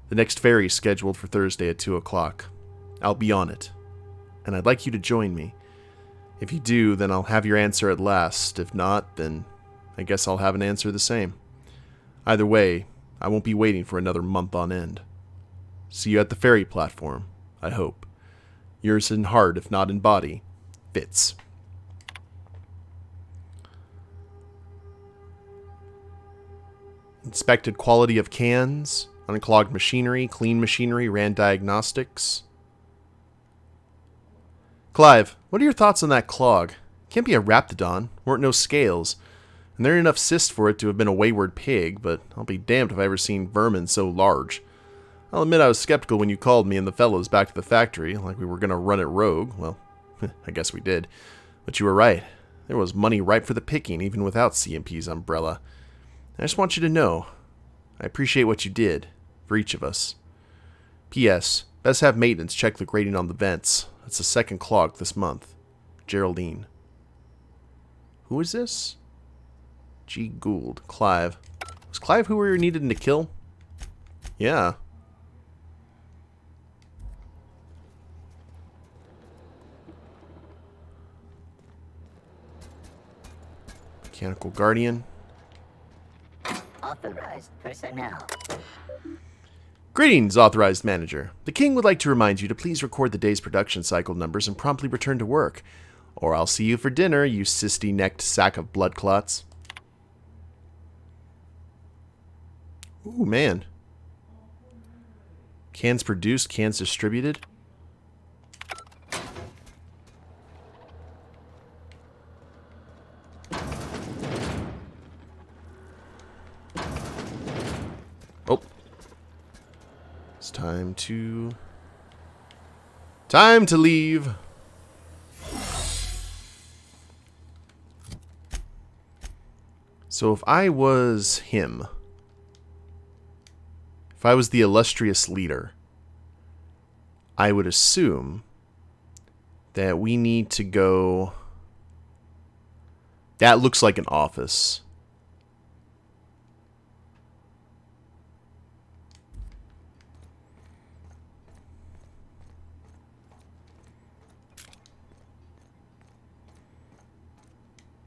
S1: The next ferry's scheduled for Thursday at 2 o'clock. I'll be on it, and I'd like you to join me. If you do, then I'll have your answer at last. If not, then I guess I'll have an answer the same. Either way, I won't be waiting for another month on end. See you at the ferry platform, I hope. Yours in heart, if not in body, Fitz. Inspected quality of cans, unclogged machinery, clean machinery, ran diagnostics. Clive, what are your thoughts on that clog? Can't be a raptidon, weren't no scales. And there ain't enough cysts for it to have been a wayward pig, but I'll be damned if I've ever seen vermin so large. I'll admit I was skeptical when you called me and the fellows back to the factory, like we were going to run it rogue. Well, I guess we did. But you were right. There was money ripe for the picking, even without C&P's umbrella. I just want you to know, I appreciate what you did, for each of us. P.S. Best have maintenance check the grating on the vents. That's the second clog this month. Geraldine. Who is this? G. Gould. Clive. Was Clive who we were needed to kill? Yeah. Mechanical Guardian.
S10: Authorized personnel.
S1: Greetings, Authorized Manager. The King would like to remind you to please record the day's production cycle numbers and promptly return to work. Or I'll see you for dinner, you cysty-necked sack of blood clots. Ooh, man. Cans produced, cans distributed. Oh. It's time to leave. So if I was him, if I was the illustrious leader, I would assume that we need to go... That looks like an office.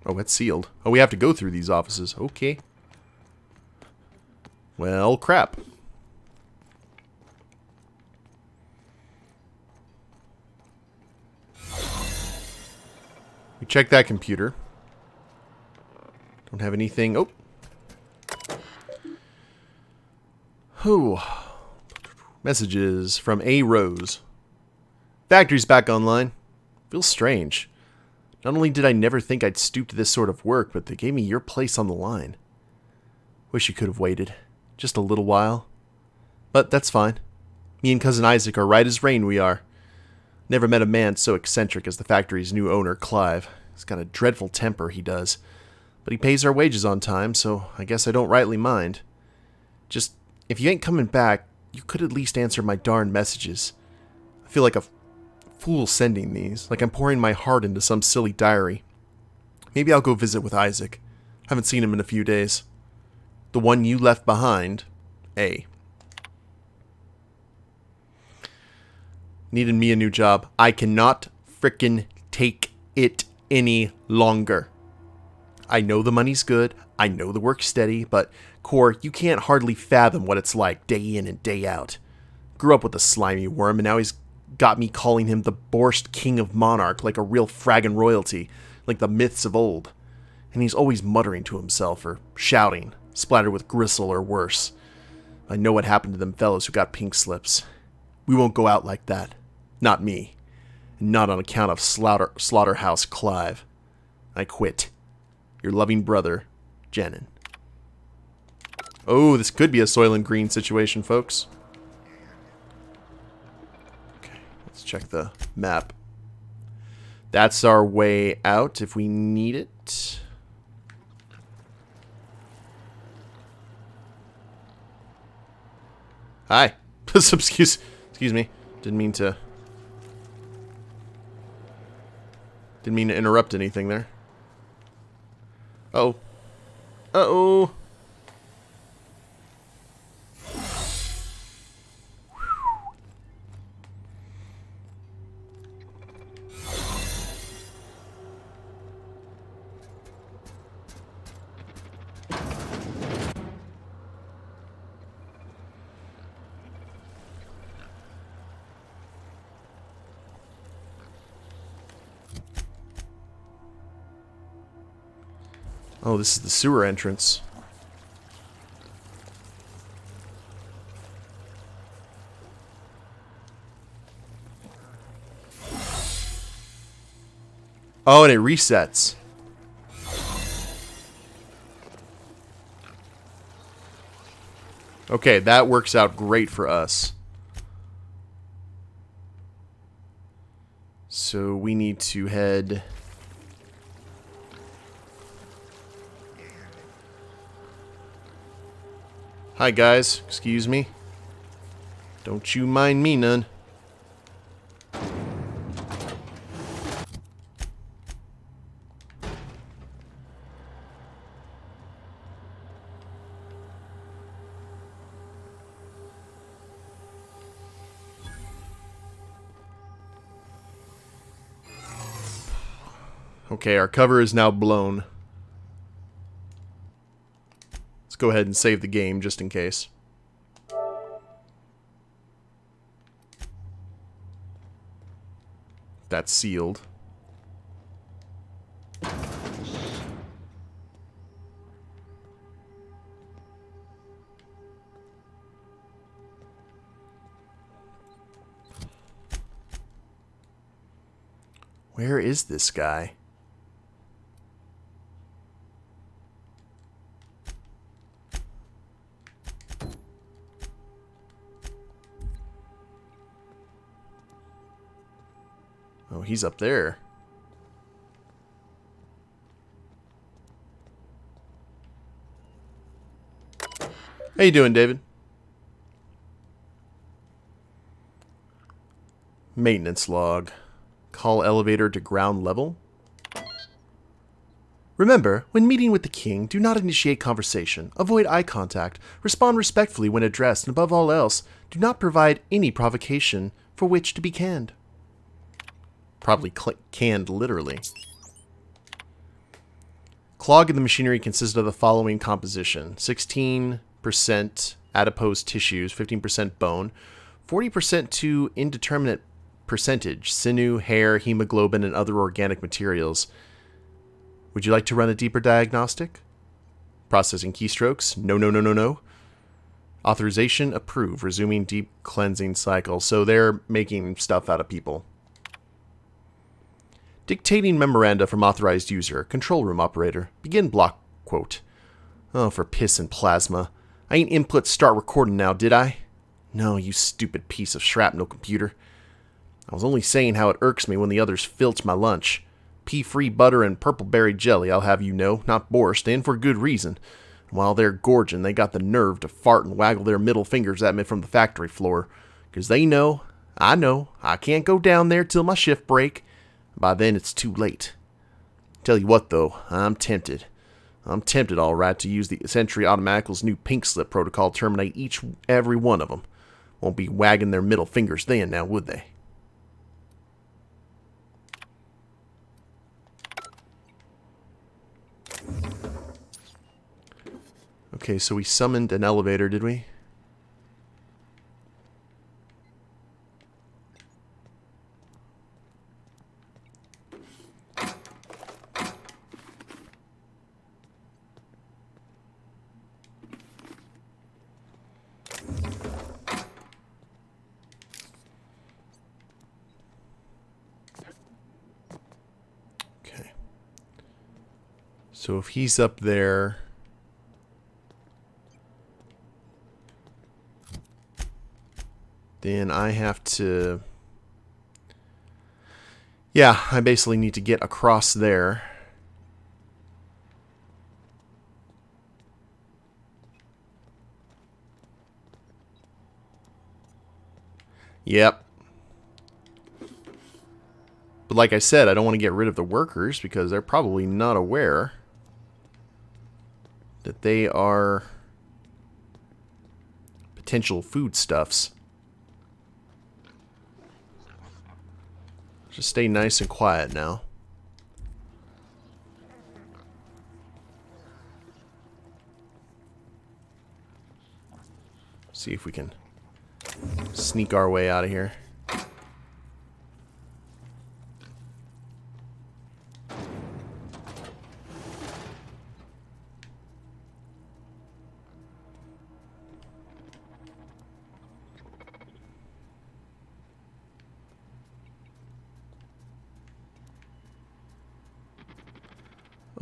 S1: Oh, it's sealed. Oh, we have to go through these offices. Okay. Well, crap. We check that computer. Don't have anything. Oh. Messages from A. Rose. Factory's back online. Feels strange. Not only did I never think I'd stoop to this sort of work, but they gave me your place on the line. Wish you could have waited. Just a little while. But that's fine. Me and Cousin Isaac are right as rain we are. Never met a man so eccentric as the factory's new owner, Clive. He's got a dreadful temper, he does. But he pays our wages on time, so I guess I don't rightly mind. Just, if you ain't coming back, you could at least answer my darn messages. I feel like a fool sending these, like I'm pouring my heart into some silly diary. Maybe I'll go visit with Isaac. Haven't seen him in a few days. The one you left behind, A. Needed me a new job. I cannot frickin' take it any longer. I know the money's good. I know the work's steady, but Core, you can't hardly fathom what it's like day in and day out. Grew up with a slimy worm, and now he's got me calling him the Boarst King of Monarch, like a real fraggin' royalty, like the myths of old. And he's always muttering to himself or shouting, splattered with gristle or worse. I know what happened to them fellows who got pink slips. We won't go out like that. Not me. And not on account of Slaughterhouse Clive. I quit. Your loving brother, Jenin. Oh, this could be a Soylent Green situation, folks. Okay, let's check the map. That's our way out if we need it. Hi. excuse me. Didn't mean to interrupt anything there. Uh-oh. Uh-oh. Oh, this is the sewer entrance. Oh, and it resets. Okay, that works out great for us. So we need to head... Hi guys, excuse me. Don't you mind me none. Okay, our cover is now blown. Let's go ahead and save the game just in case. That's sealed. Where is this guy? Oh, he's up there. How you doing, David? Maintenance log. Call elevator to ground level. Remember, when meeting with the king, do not initiate conversation, avoid eye contact, respond respectfully when addressed, and above all else, do not provide any provocation for which to be canned. Probably canned literally. Clog in the machinery consisted of the following composition. 16% adipose tissues, 15% bone, 40% to indeterminate percentage, sinew, hair, hemoglobin, and other organic materials. Would you like to run a deeper diagnostic? Processing keystrokes? No, no, no, no, no. Authorization approved. Resuming deep cleansing cycle. So they're making stuff out of people. Dictating memoranda from authorized user, control room operator. Begin block quote. Oh, for piss and plasma. I ain't input start recording now, did I? No, you stupid piece of shrapnel computer. I was only saying how it irks me when the others filch my lunch. Pea-free butter and purple berry jelly, I'll have you know, not borscht, and for good reason. And while they're gorging, they got the nerve to fart and waggle their middle fingers at me from the factory floor. 'Cause they know, I can't go down there till my shift break. By then, it's too late. Tell you what, though, I'm tempted. I'm tempted, all right, to use the Sentry Automatical's new pink slip protocol to terminate every one of them. Won't be wagging their middle fingers then, now would they? Okay, so we summoned an elevator, did we? Okay. So if he's up there... then I have to... yeah, I basically need to get across there. Yep. But like I said, I don't want to get rid of the workers because they're probably not aware that they are potential foodstuffs. Just stay nice and quiet now. See if we can sneak our way out of here.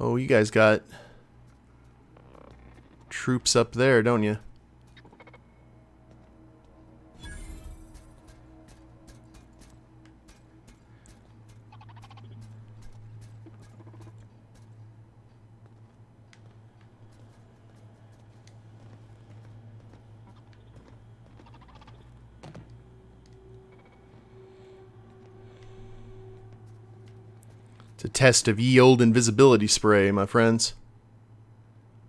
S1: Oh, you guys got troops up there, don't you? It's a test of ye old invisibility spray, my friends.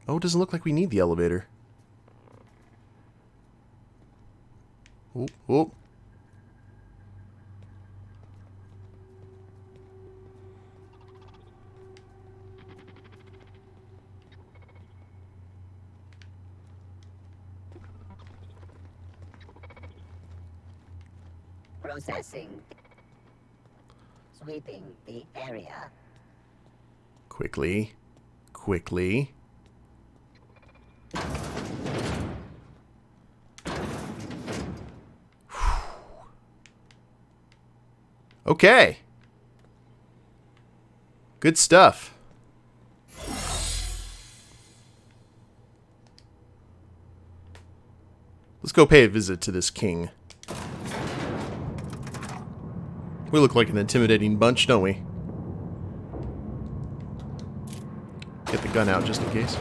S1: Oh, it doesn't look like we need the elevator. Oh, oh.
S10: Processing. Sweeping the area.
S1: Quickly. Quickly. Okay. Good stuff. Let's go pay a visit to this king. We look like an intimidating bunch, don't we? Get the gun out just in case.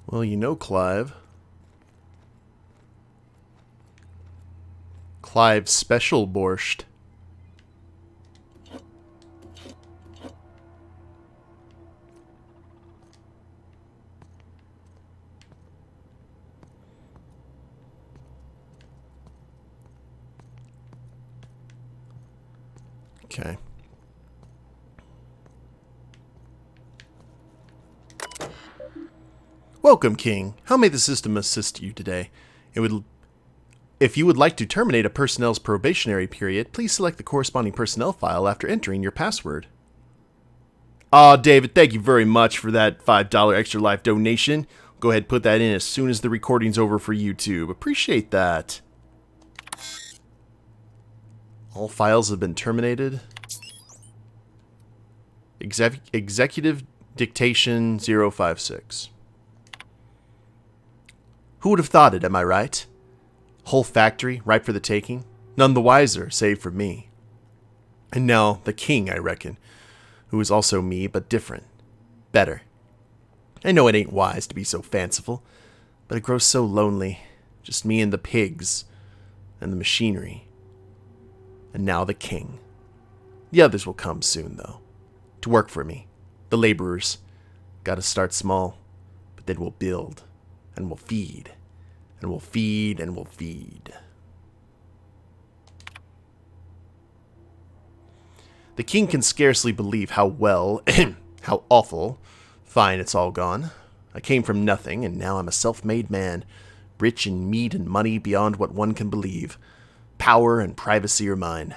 S1: Well, you know Clive. Clive's special borscht. Okay. Welcome, King. How may the system assist you today? If you would like to terminate a personnel's probationary period, please select the corresponding personnel file after entering your password. Aw, David, thank you very much for that $5 Extra Life donation. Go ahead and put that in as soon as the recording's over for YouTube. Appreciate that. All files have been terminated. Executive Dictation 056. Who would have thought it, am I right? Whole factory, ripe for the taking. None the wiser, save for me. And now, the king, I reckon, who is also me, but different. Better. I know it ain't wise to be so fanciful, but it grows so lonely. Just me and the pigs, and the machinery. And now the king. The others will come soon, though, to work for me. The laborers. Gotta start small, but then we'll build, and we'll feed, and we'll feed, and we'll feed. The king can scarcely believe how well, how awful, fine it's all gone. I came from nothing, and now I'm a self-made man, rich in meat and money beyond what one can believe. Power and privacy are mine.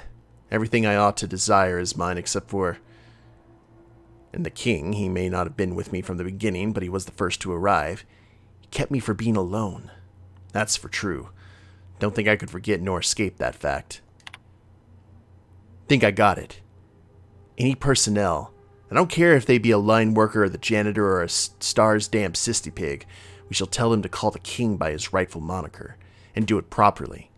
S1: Everything I ought to desire is mine except for... And the king, he may not have been with me from the beginning, but he was the first to arrive. He kept me for being alone. That's for true. Don't think I could forget nor escape that fact. Think I got it. Any personnel, I don't care if they be a line worker or the janitor or a star's damn sissy pig, we shall tell him to call the king by his rightful moniker, and do it properly.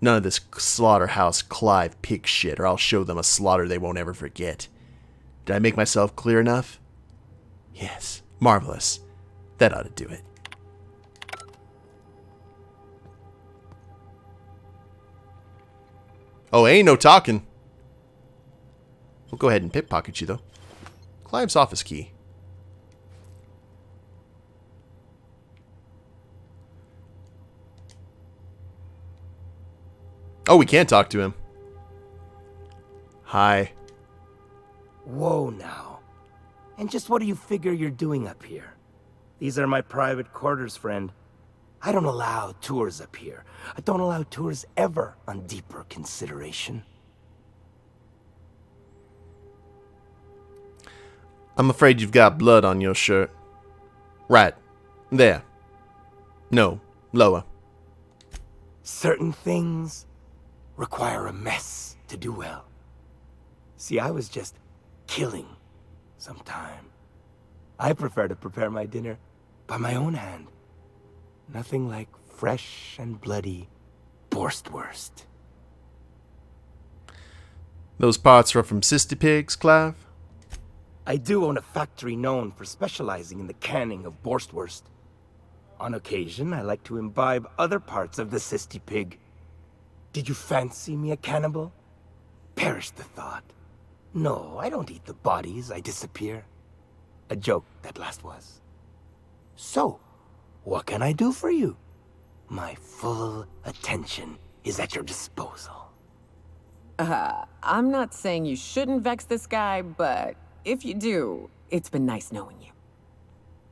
S1: None of this slaughterhouse Clive pig shit, or I'll show them a slaughter they won't ever forget. Did I make myself clear enough? Yes, marvelous. That ought to do it. Oh, ain't no talking. We'll go ahead and pickpocket you, though. Clive's office key. Oh, we can't talk to him. Hi.
S3: Whoa now. And just what do you figure you're doing up here? These are my private quarters, friend. I don't allow tours up here. I don't allow tours ever on deeper consideration.
S1: I'm afraid you've got blood on your shirt. Right. There. No. Lower.
S3: Certain things require a mess to do well. See, I was just killing some time. I prefer to prepare my dinner by my own hand. Nothing like fresh and bloody borschtwurst.
S1: Those parts are from Sister Pigs, Clive?
S3: I do own a factory known for specializing in the canning of borschtwurst. On occasion, I like to imbibe other parts of the Sister Pig. Did you fancy me a cannibal? Perish the thought. No, I don't eat the bodies, I disappear. A joke, that last was. So, what can I do for you? My full attention is at your disposal.
S8: I'm not saying you shouldn't vex this guy, but if you do, it's been nice knowing you.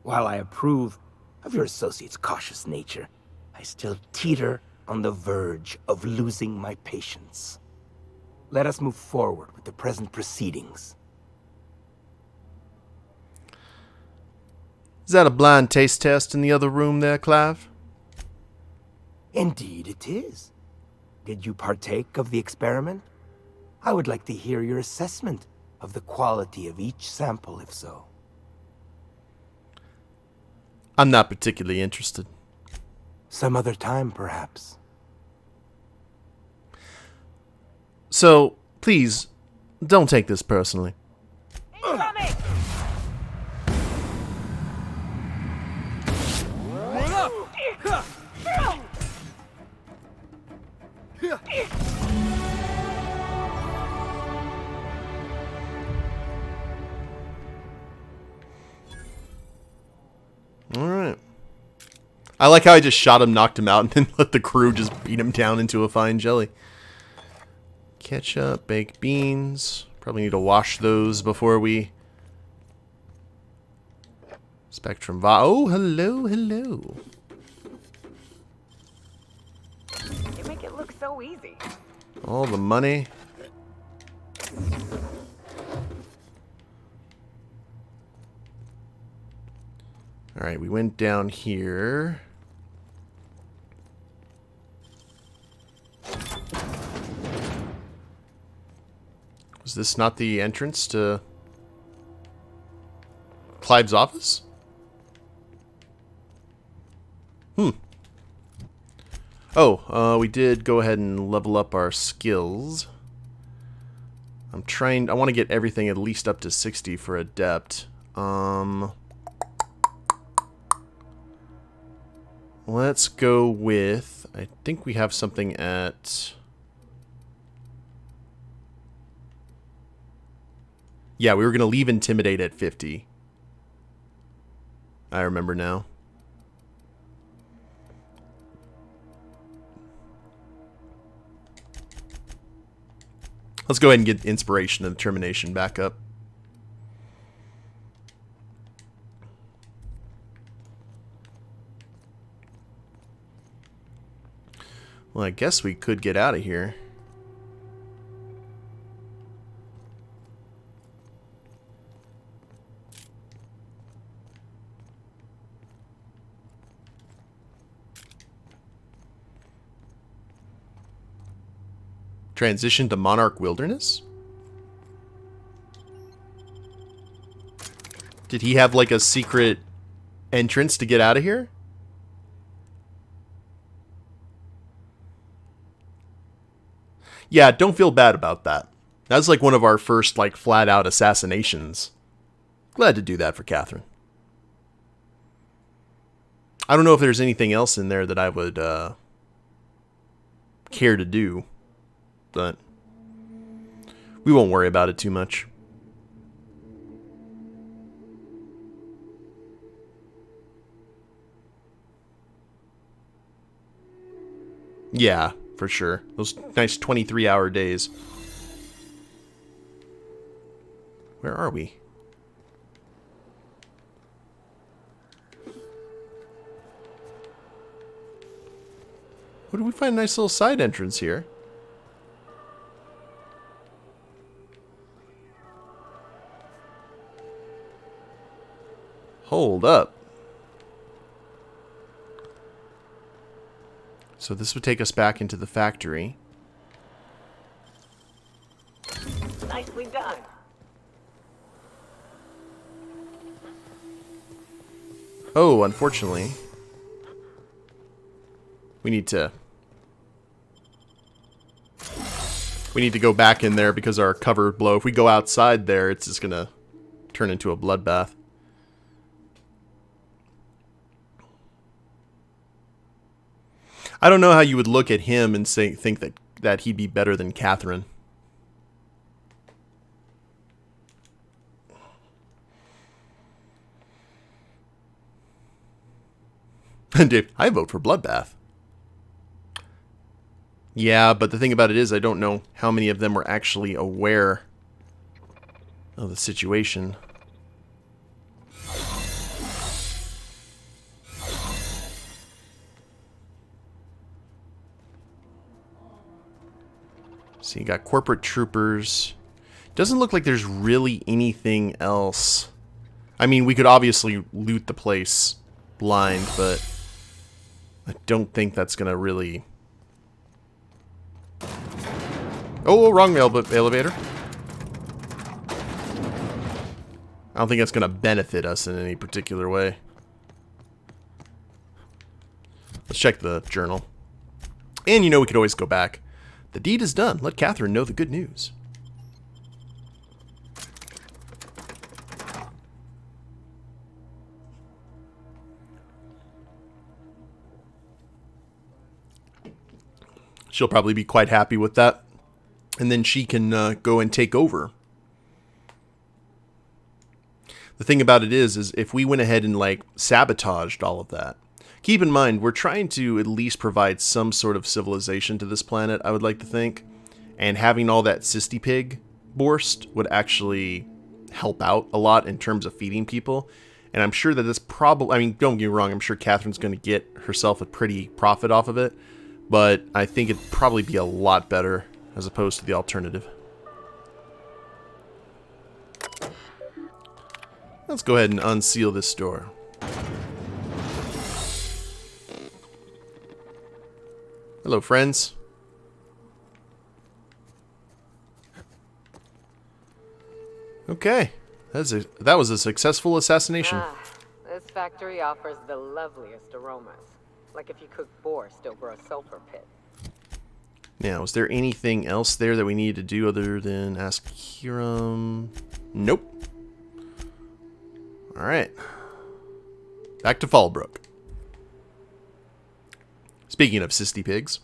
S3: While I approve of your associate's cautious nature, I still teeter on the verge of losing my patience. Let us move forward with the present proceedings.
S1: Is that a blind taste test in the other room there, Clive?
S3: Indeed it is. Did you partake of the experiment? I would like to hear your assessment of the quality of each sample, if so.
S1: I'm not particularly interested.
S3: Some other time, perhaps.
S1: So, please, don't take this personally.
S8: Incoming!
S1: Alright. I like how I just shot him, knocked him out, and then let the crew just beat him down into a fine jelly. Ketchup, baked beans. Probably need to wash those before we... Spectrum Oh, hello, hello.
S8: You make it look so easy.
S1: All the money. Alright, we went down here. Was this not the entrance to Clive's office? Oh, we did go ahead and level up our skills. I want to get everything at least up to 60 for Adept. Let's go with, I think we have something at... Yeah, we were going to leave Intimidate at 50. I remember now. Let's go ahead and get Inspiration and Determination back up. Well, I guess we could get out of here. Transition to Monarch Wilderness? Did he have like a secret entrance to get out of here? Yeah, don't feel bad about that. That's like one of our first like flat out assassinations. Glad to do that for Catherine. I don't know if there's anything else in there that I would care to do. But we won't worry about it too much. Yeah, for sure. Those nice 23-hour days. Where are we? What did we find? A nice little side entrance here. Hold up. So this would take us back into the factory.
S8: Nicely done.
S1: Oh, unfortunately. We need to go back in there because our cover would blow. If we go outside there, it's just gonna turn into a bloodbath. I don't know how you would look at him and think that he'd be better than Catherine. Dude, I vote for Bloodbath. Yeah, but the thing about it is I don't know how many of them were actually aware of the situation. So you got corporate troopers. Doesn't look like there's really anything else. I mean, we could obviously loot the place blind, but I don't think that's gonna really... Oh, wrong elevator. I don't think that's gonna benefit us in any particular way. Let's check the journal. And you know we could always go back. The deed is done. Let Catherine know the good news. She'll probably be quite happy with that. And then she can go and take over. The thing about it is if we went ahead and like sabotaged all of that. Keep in mind, we're trying to at least provide some sort of civilization to this planet, I would like to think. And having all that C&P pig Boarst would actually help out a lot in terms of feeding people. And I'm sure that this probably, I mean, don't get me wrong, I'm sure Catherine's going to get herself a pretty profit off of it. But I think it'd probably be a lot better as opposed to the alternative. Let's go ahead and unseal this door. Hello, friends. Okay. That was a successful assassination.
S8: Ah, this factory offers the loveliest aromas. Like if you cook borscht over a sulfur pit.
S1: Now, is there anything else there that we need to do other than ask Hiram? Nope. Alright. Back to Fallbrook. Speaking of cysty pigs.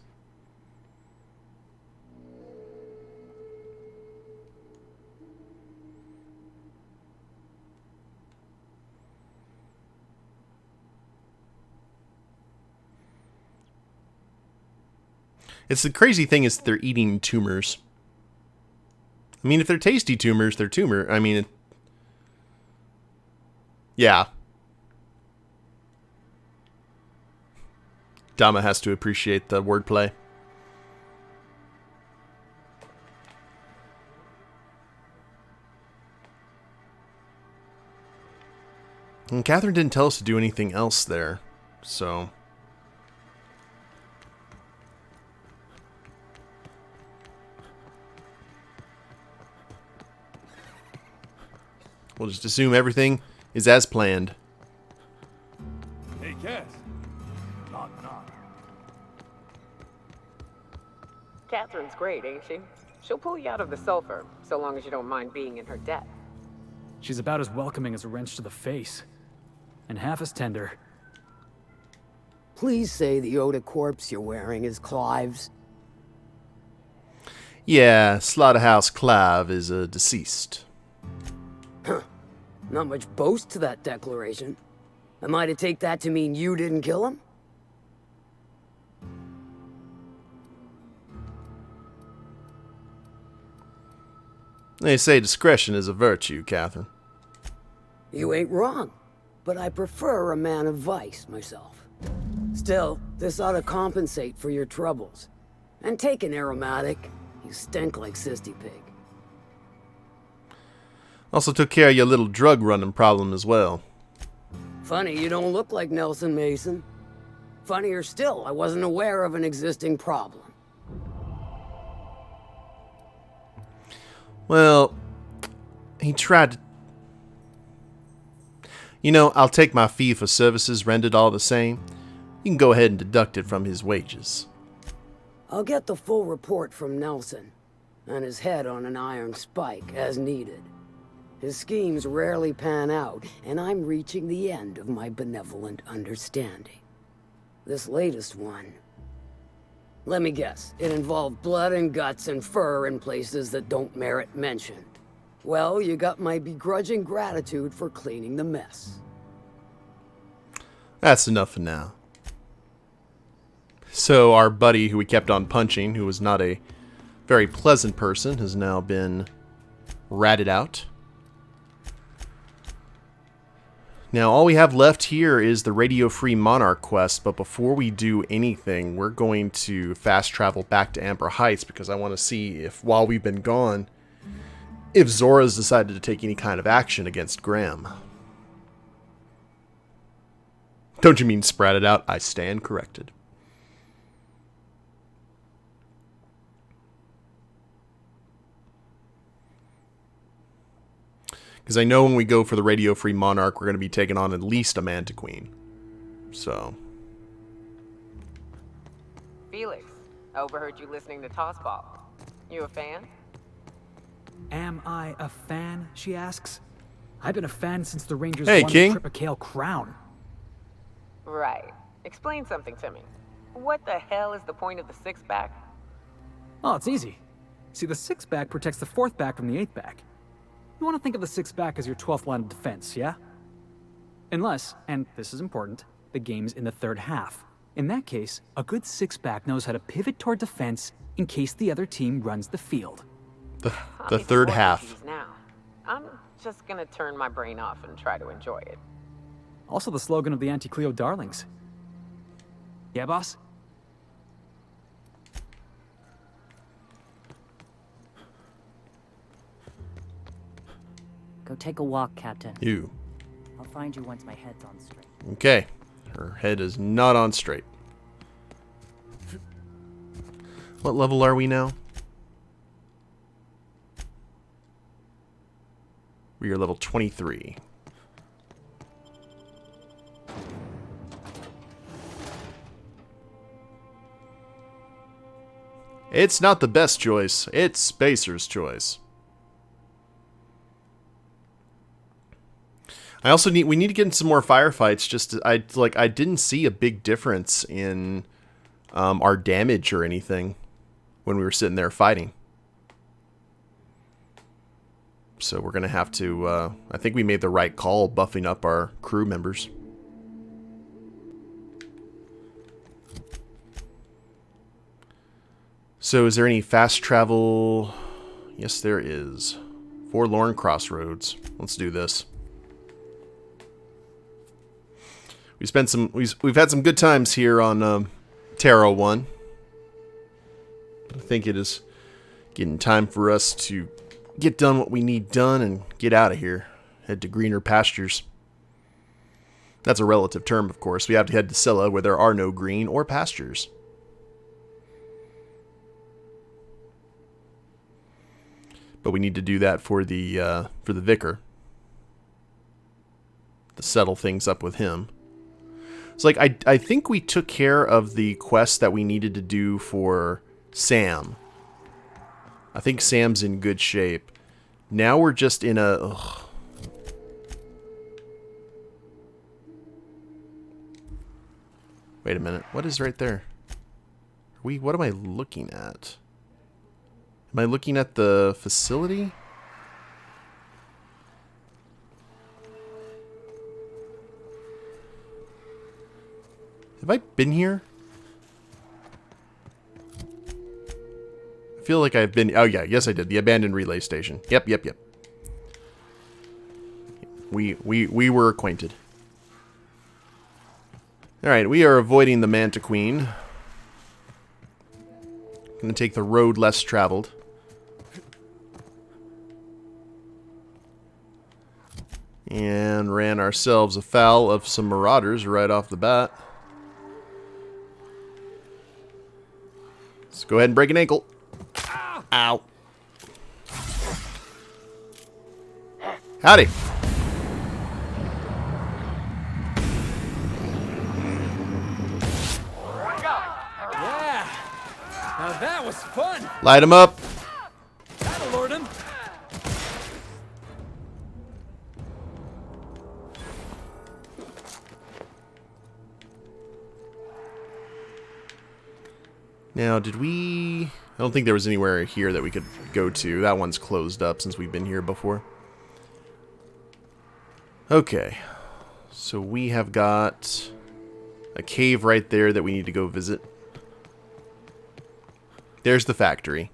S1: It's the crazy thing is they're eating tumors. I mean, if they're tasty tumors, they're tumor. I mean, yeah. Dama has to appreciate the wordplay. And Catherine didn't tell us to do anything else there, so... we'll just assume everything is as planned.
S11: Hey, Cass. Knock, knock.
S8: Catherine's great, ain't she? She'll pull you out of the sulfur, so long as you don't mind being in her debt.
S2: She's about as welcoming as a wrench to the face. And half as tender.
S6: Please say the Yoda corpse you're wearing is Clive's.
S1: Yeah, Slaughterhouse Clive is a deceased.
S6: Not much boast to that declaration. Am I to take that to mean you didn't kill him?
S1: They say discretion is a virtue, Catherine.
S6: You ain't wrong, but I prefer a man of vice myself. Still, this ought to compensate for your troubles. And take an aromatic. You stink like Cysty Pig.
S1: Also took care of your little drug running problem as well.
S6: Funny you don't look like Nelson Mason. Funnier still, I wasn't aware of an existing problem.
S1: Well, he tried to... You know, I'll take my fee for services rendered all the same. You can go ahead and deduct it from his wages.
S6: I'll get the full report from Nelson, and his head on an iron spike, as needed. His schemes rarely pan out, and I'm reaching the end of my benevolent understanding. This latest one... let me guess, it involved blood and guts and fur in places that don't merit mention. Well, you got my begrudging gratitude for cleaning the mess.
S1: That's enough for now. So our buddy who we kept on punching, who was not a very pleasant person, has now been ratted out. Now all we have left here is the radio-free Monarch quest, but before we do anything, we're going to fast travel back to Amber Heights because I want to see if, while we've been gone, if Zora's decided to take any kind of action against Graham. Don't you mean spread it out? I stand corrected. Because I know when we go for the radio-free Monarch, we're going to be taking on at least a Mantiqueen. So.
S8: Felix, I overheard you listening to Tossball. You a fan?
S2: Am I a fan, she asks. I've been a fan since the Rangers
S1: Hey,
S2: won
S1: King.
S2: the Tripicale crown.
S8: Right. Explain something to me. What the hell is the point of the six-back?
S2: Oh, it's easy. See, the six-back protects the fourth back from the eighth back. You want to think of the six-back as your 12th line of defense, yeah? Unless, and this is important, the game's in the third half. In that case, a good six-back knows how to pivot toward defense in case the other team runs the field.
S1: The third half.
S8: Now. I'm just gonna turn my brain off and try to enjoy it.
S2: Also the slogan of the Anti-Cleo Darlings. Yeah, boss?
S4: Go take a walk, Captain.
S1: You.
S4: I'll find you once my head's on straight.
S1: Okay. Her head is not on straight. What level are we now? We are level 23. It's not the best choice. It's Spacer's choice. I also we need to get in some more firefights. Just I didn't see a big difference in our damage or anything when we were sitting there fighting. So we're gonna have to. I think we made the right call buffing up our crew members. So is there any fast travel? Yes, there is. Forlorn Crossroads. Let's do this. We've had some good times here on Terra 1. But I think it is getting time for us to get done what we need done and get out of here. Head to greener pastures. That's a relative term, of course. We have to head to Scylla, where there are no green or pastures. But we need to do that for the vicar. To settle things up with him. It's like, I think we took care of the quest that we needed to do for Sam. I think Sam's in good shape. Now we're just in a... Ugh. Wait a minute. What is right there? What am I looking at? Am I looking at the facility? Have I been here? I feel like I've been... Oh, yeah. Yes, I did. The abandoned relay station. Yep. We were acquainted. Alright, we are avoiding the Mantiqueen. Gonna take the road less traveled. And ran ourselves afoul of some marauders right off the bat. Let's go ahead and break an ankle. Ow. Howdy.
S2: Yeah. Now that was fun.
S1: Light him up.
S2: That'll lord him.
S1: Now, did we... I don't think there was anywhere here that we could go to. That one's closed up since we've been here before. Okay. So we have got a cave right there that we need to go visit. There's the factory.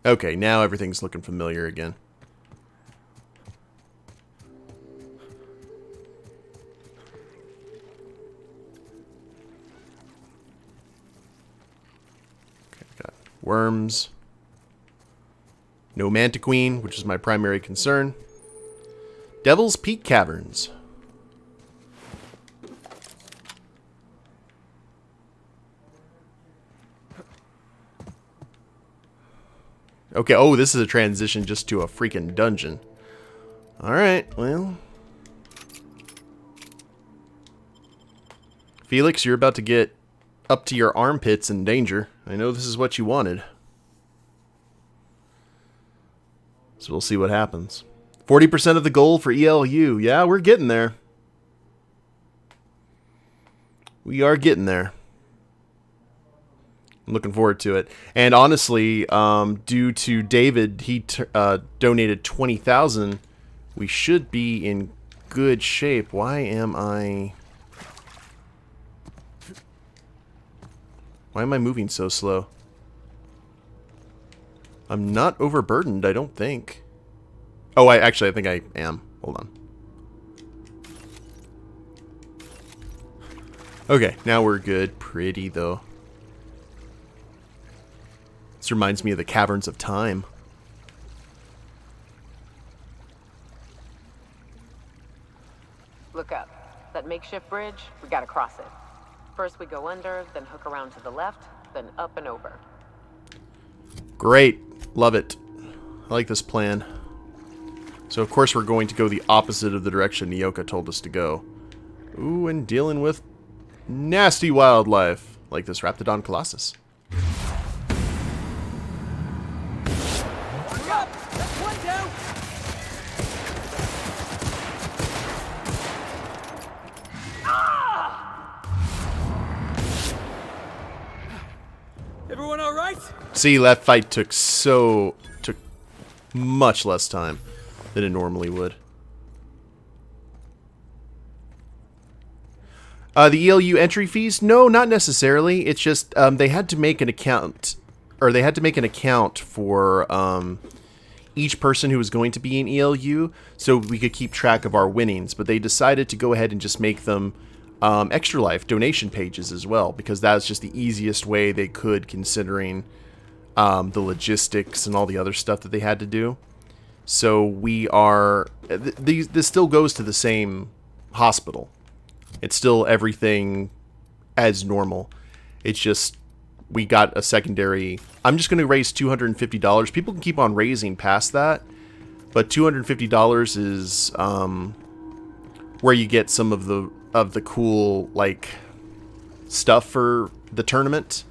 S1: Okay, now everything's looking familiar again. Worms. No Mantiqueen, which is my primary concern. Devil's Peak Caverns. Okay, oh, this is a transition just to a freaking dungeon. Alright, well. Felix, you're about to get up to your armpits in danger. I know this is what you wanted. So we'll see what happens. 40% of the goal for ELU. Yeah, we're getting there. We are getting there. I'm looking forward to it. And honestly, due to David, he donated 20,000. We should be in good shape. Why am I moving so slow? I'm not overburdened, I don't think. Oh, I think I am. Hold on. Okay, now we're good. Pretty, though. This reminds me of the Caverns of Time.
S8: Look up. That makeshift bridge, we gotta cross it. First we go under, then hook around to the left, then up and over.
S1: Great. Love it. I like this plan. So, of course, we're going to go the opposite of the direction Nyoka told us to go. Ooh, and dealing with nasty wildlife, like this Raptidon Colossus.
S2: Everyone all right?
S1: See, that fight took much less time than it normally would. The ELU entry fees? No, not necessarily. It's just they had to make an account, or they had to make an account for each person who was going to be in ELU, so we could keep track of our winnings. But they decided to go ahead and just make them Extra Life donation pages as well, because that's just the easiest way they could, considering the logistics and all the other stuff that they had to do. So we are... This still goes to the same hospital. It's still everything as normal. It's just we got a secondary... I'm just going to raise $250. People can keep on raising past that, but $250 is where you get some of the cool, like, stuff for the tournament,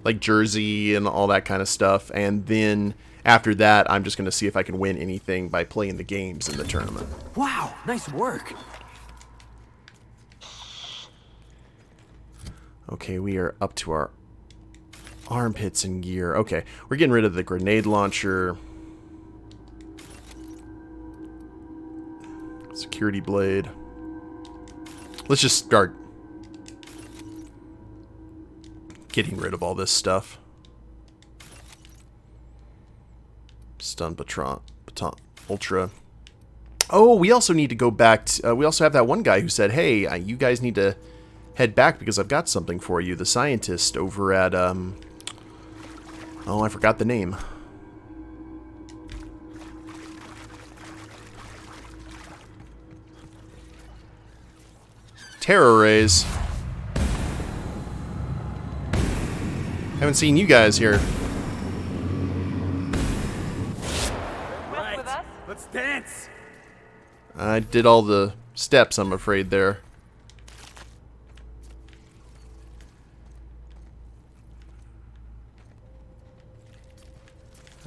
S1: like jersey and all that kind of stuff. And then after that, I'm just going to see if I can win anything by playing the games in the tournament.
S2: Wow, nice work.
S1: Okay, we are up to our armpits in gear. Okay, we're getting rid of the grenade launcher. Security blade. Let's just start getting rid of all this stuff. Stun baton, ultra. Oh, we also need to go back to, we also have that one guy who said, hey, you guys need to head back because I've got something for you. The scientist over at, oh, I forgot the name. Terror rays. Haven't seen you guys here.
S2: Right, let's dance.
S1: I did all the steps, I'm afraid, there.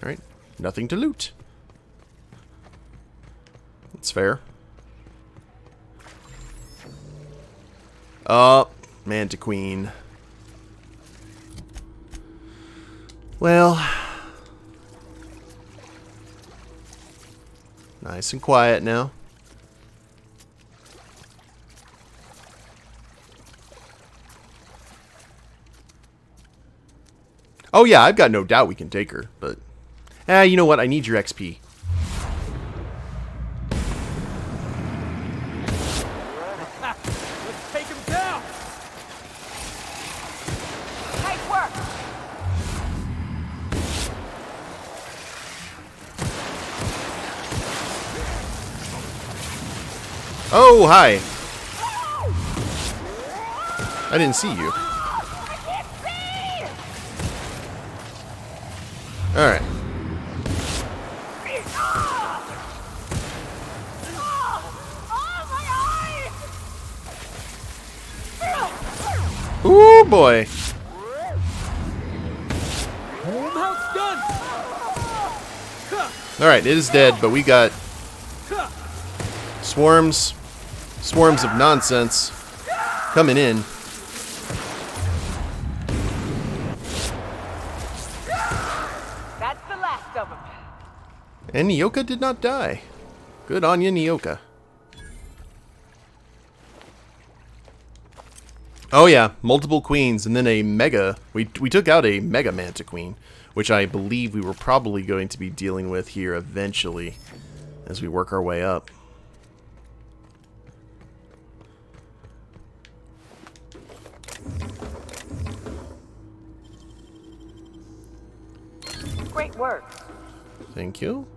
S1: Alright, nothing to loot. That's fair. Manta Queen. Well, nice and quiet now. Oh yeah, I've got no doubt we can take her, but... you know what? I need your XP.
S2: Let's take him down.
S8: Nice work.
S1: Oh, hi. I didn't see you. Alright. Ooh, boy.
S2: House done.
S1: Alright, it is dead, but we got swarms of nonsense coming in.
S8: That's the last of them.
S1: And Nyoka did not die. Good on you, Nyoka. Oh yeah, multiple queens, and then a mega... We took out a mega manta queen, which I believe we were probably going to be dealing with here eventually as we work our way up.
S8: Great work.
S1: Thank you.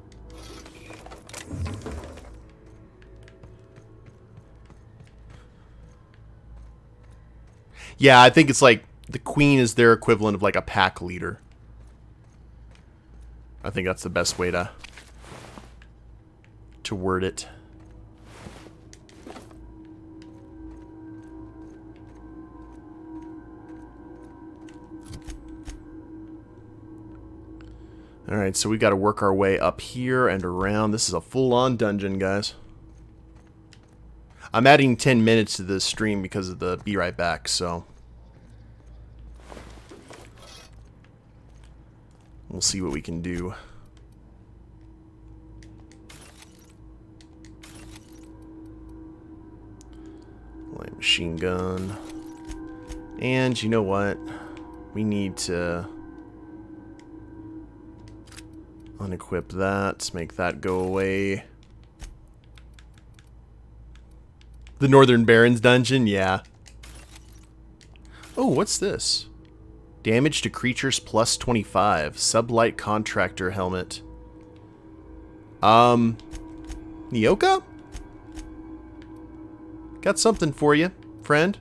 S1: Yeah, I think it's like the queen is their equivalent of like a pack leader. I think that's the best way to word it. Alright, so we got to work our way up here and around. This is a full-on dungeon, guys. I'm adding 10 minutes to this stream because of the be right back, so we'll see what we can do. Light machine gun. And you know what? We need to unequip that, make that go away. The Northern Barrens dungeon, yeah. Oh, what's this? Damage to creatures plus 25. Sublight contractor helmet. Nyoka? Got something for you, friend.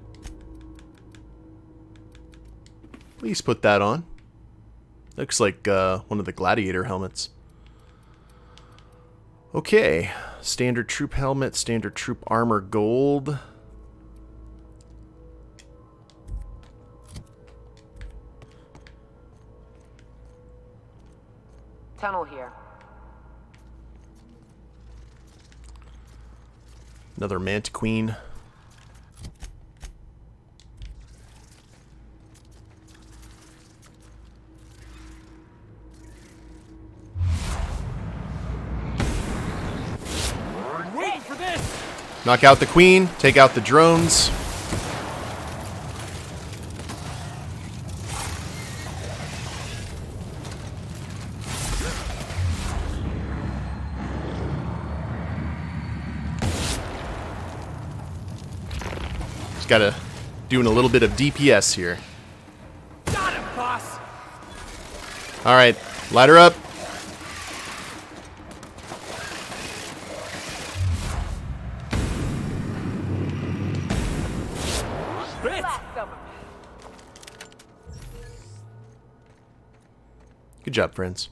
S1: Please put that on. Looks like one of the gladiator helmets. Okay. Standard troop helmet, standard troop armor gold.
S8: Tunnel here.
S1: Another Mantiqueen. Knock out the queen, take out the drones. Just gotta doing a little bit of DPS here.
S2: Got him, boss.
S1: All right, light her up. Good job, friends.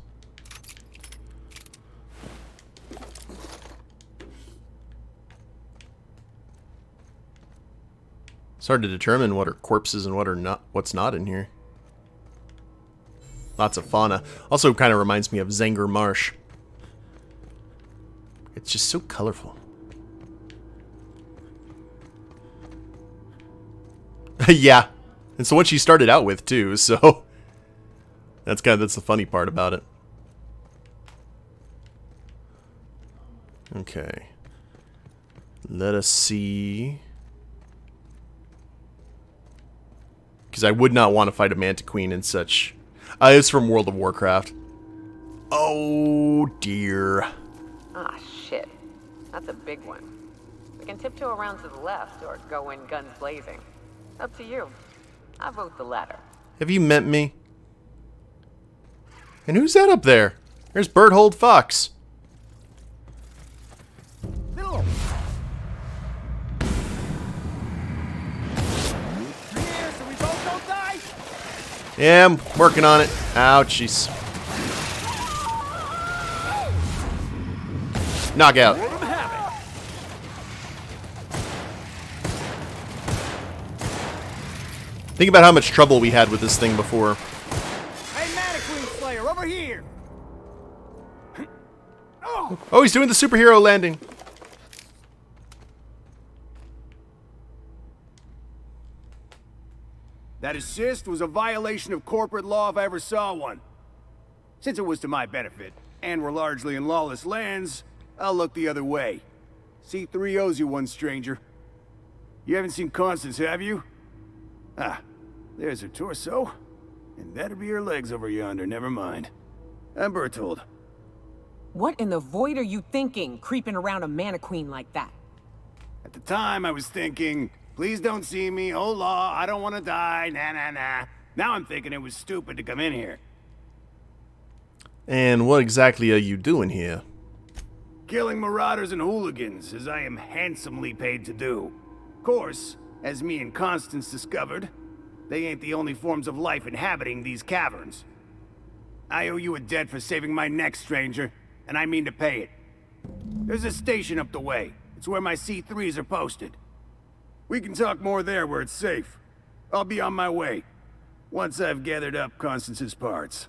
S1: It's hard to determine what are corpses and what are not, what's not in here. Lots of fauna. Also kind of reminds me of Zanger Marsh. It's just so colorful. Yeah. And so what she started out with too, so that's the funny part about it. Okay. Let us see. Because I would not want to fight a Mantiqueen in such... it's from World of Warcraft. Oh, dear.
S8: Ah, shit. That's a big one. We can tiptoe around to the left or go in guns blazing. Up to you. I vote the latter.
S1: Have you met me? And who's that up there? There's Berthold Fox. Yeah, I'm working on it. Ouchies. Knockout. Think about how much trouble we had with this thing before.
S12: Hey, Mantiqueen Slayer, over here!
S1: Oh, he's doing the superhero landing.
S12: That assist was a violation of corporate law if I ever saw one. Since it was to my benefit, and we're largely in lawless lands, I'll look the other way. C3 owes you one, stranger. You haven't seen Constance, have you? Ah, there's her torso. And that'll be her legs over yonder, never mind. I'm Berthold.
S13: What in the void are you thinking, creeping around a Mantiqueen like that?
S12: At the time, I was thinking, please don't see me, oh law, I don't want to die, nah. Now I'm thinking it was stupid to come in here.
S1: And what exactly are you doing here?
S12: Killing marauders and hooligans, as I am handsomely paid to do. Of course, as me and Constance discovered, they ain't the only forms of life inhabiting these caverns. I owe you a debt for saving my neck, stranger, and I mean to pay it. There's a station up the way. It's where my C3s are posted. We can talk more there where it's safe. I'll be on my way, once I've gathered up Constance's parts.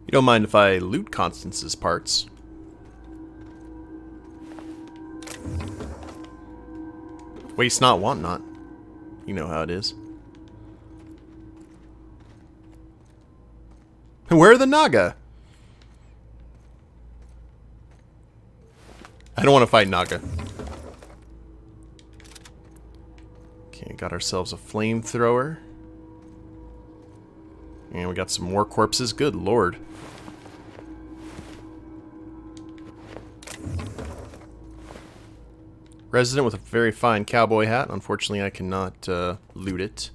S1: You don't mind if I loot Constance's parts? Waste not, want not. You know how it is. Where are the Naga? I don't want to fight Naga. Okay, got ourselves a flamethrower. And we got some more corpses. Good lord. Resident with a very fine cowboy hat. Unfortunately, I cannot loot it.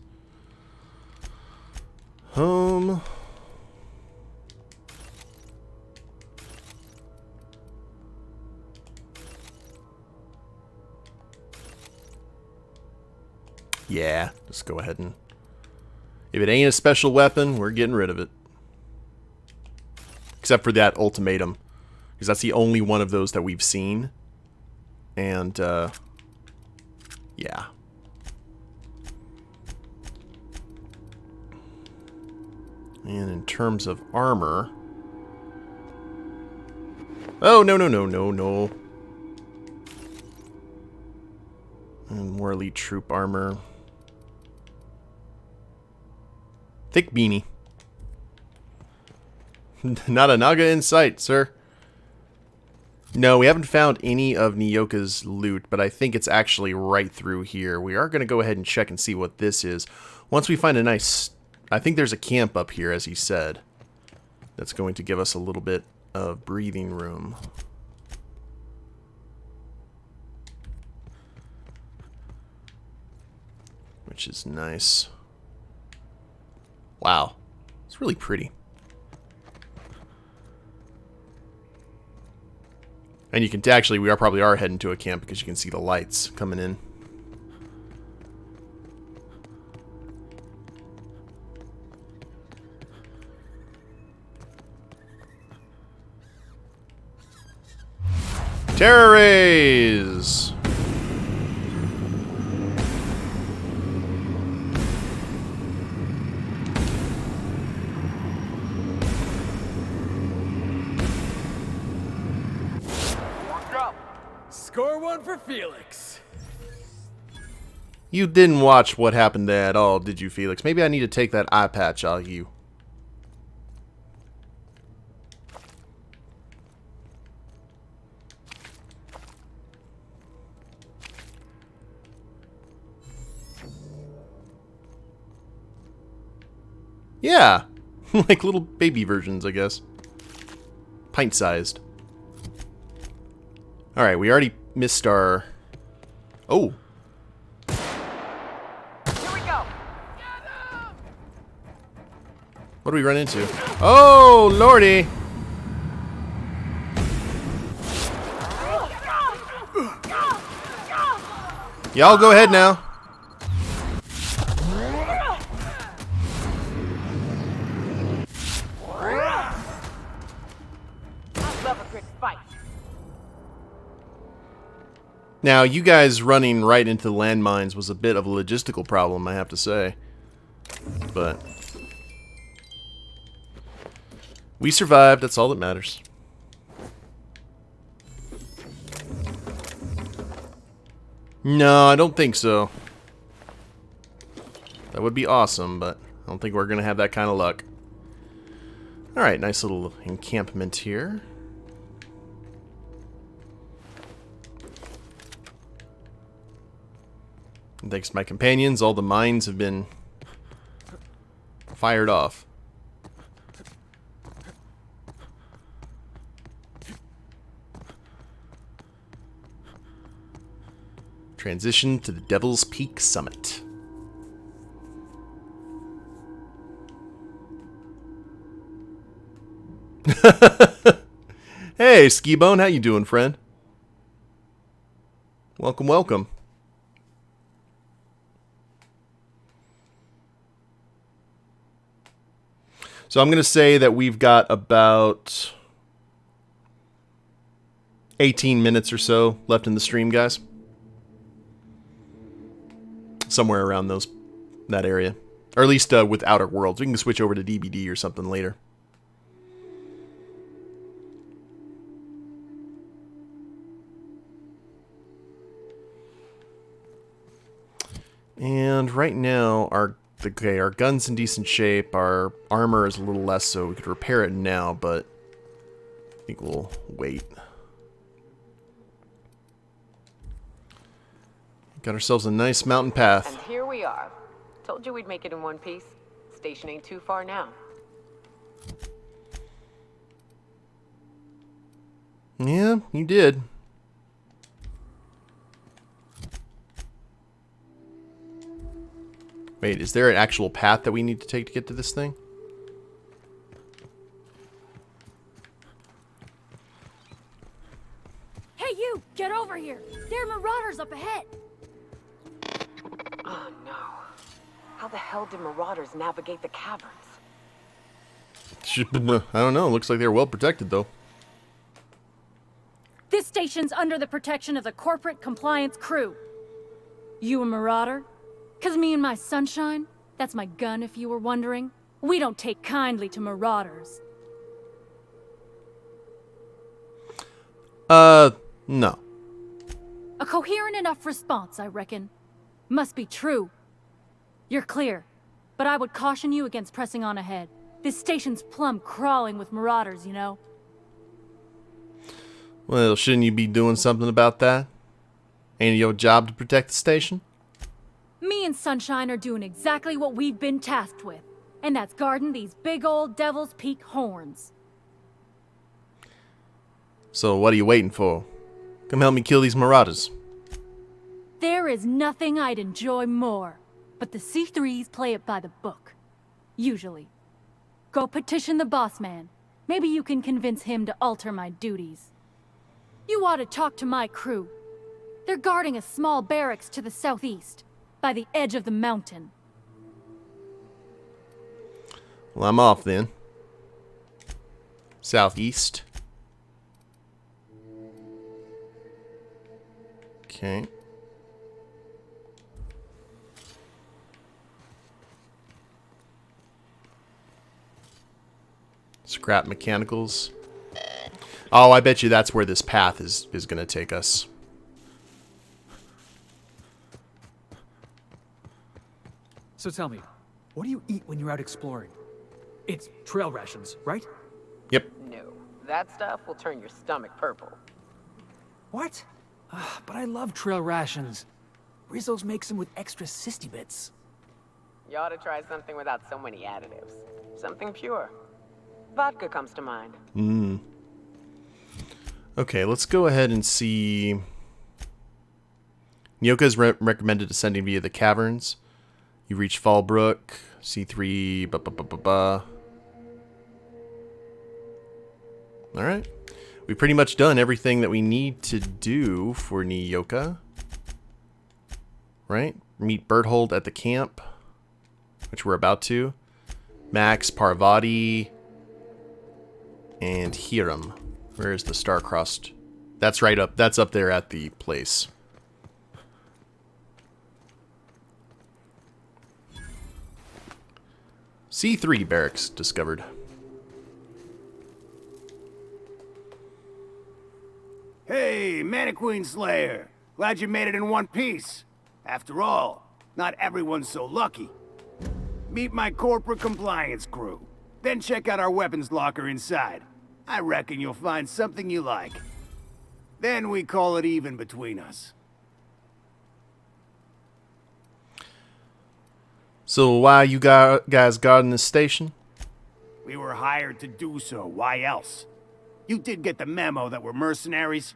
S1: Yeah, let's go ahead and... If it ain't a special weapon, we're getting rid of it. Except for that ultimatum. Because that's the only one of those that we've seen. And, yeah. And in terms of armor... Oh, no, no, no, no, no. And more elite troop armor. Thick beanie. Not a Naga in sight, sir. No, we haven't found any of Nyoka's loot, but I think it's actually right through here. We are going to go ahead and check and see what this is. Once we find a nice... I think there's a camp up here, as he said. That's going to give us a little bit of breathing room. Which is nice. Wow. It's really pretty. And you can actually, we probably are heading to a camp because you can see the lights coming in. Terror rays!
S2: Score one for Felix.
S1: You didn't watch what happened there at all, did you, Felix? Maybe I need to take that eye patch out of you. Yeah, like little baby versions, I guess. Pint-sized. Alright, we already missed our... Oh!
S8: Here we go!
S1: What do we run into? Oh, lordy! Y'all go ahead now. Now, you guys running right into the landmines was a bit of a logistical problem, I have to say. But we survived, that's all that matters. No, I don't think so. That would be awesome, but I don't think we're going to have that kind of luck. Alright, nice little encampment here. And thanks to my companions, all the mines have been fired off. Transition to the Devil's Peak Summit. Hey, Skibone, how you doing, friend? Welcome, welcome. So I'm going to say that we've got about 18 minutes or so left in the stream, guys. Somewhere around that area. Or at least with Outer Worlds. We can switch over to DBD or something later. And right now, our gun's in decent shape. Our armor is a little less, so we could repair it now, but I think we'll wait. Got ourselves a nice mountain path.
S8: And here we are. Told you we'd make it in one piece. Station ain't too far now.
S1: Yeah, you did. Wait, is there an actual path that we need to take to get to this thing?
S14: Hey, you! Get over here! There are marauders up ahead!
S8: Oh, no. How the hell did marauders navigate the caverns?
S1: I don't know. Looks like they're well protected, though.
S14: This station's under the protection of the corporate compliance crew. You a marauder? 'Cause me and my sunshine, that's my gun if you were wondering, we don't take kindly to marauders.
S1: No.
S14: A coherent enough response, I reckon. Must be true. You're clear, but I would caution you against pressing on ahead. This station's plumb crawling with marauders, you know.
S1: Well, shouldn't you be doing something about that? Ain't it your job to protect the station?
S14: Me and Sunshine are doing exactly what we've been tasked with, and that's guarding these big old Devil's Peak horns.
S1: So what are you waiting for? Come help me kill these marauders.
S14: There is nothing I'd enjoy more, but the C3s play it by the book. Usually. Go petition the boss man. Maybe you can convince him to alter my duties. You ought to talk to my crew. They're guarding a small barracks to the southeast, by the edge of the mountain.
S1: Well, I'm off then. Southeast. Okay. Scrap mechanicals. Oh, I bet you that's where this path is going to take us.
S2: So tell me, what do you eat when you're out exploring? It's trail rations, right?
S1: Yep.
S8: No, that stuff will turn your stomach purple.
S2: What? But I love trail rations. Rizzo's makes them with extra sisty bits.
S8: You ought to try something without so many additives. Something pure. Vodka comes to mind.
S1: Okay, let's go ahead and see. Nyoka's recommended ascending via the caverns. You reach Fallbrook, C3, Alright. We've pretty much done everything that we need to do for Nyoka. Right? Meet Berthold at the camp, which we're about to. Max, Parvati, and Hiram. Where is the star-crossed? That's right up. That's up there at the place. C3 barracks discovered.
S12: Hey, Mannequin Slayer. Glad you made it in one piece. After all, not everyone's so lucky. Meet my corporate compliance crew. Then check out our weapons locker inside. I reckon you'll find something you like. Then we call it even between us.
S1: So why you guys guarding this station?
S12: We were hired to do so. Why else? You did get the memo that we're mercenaries?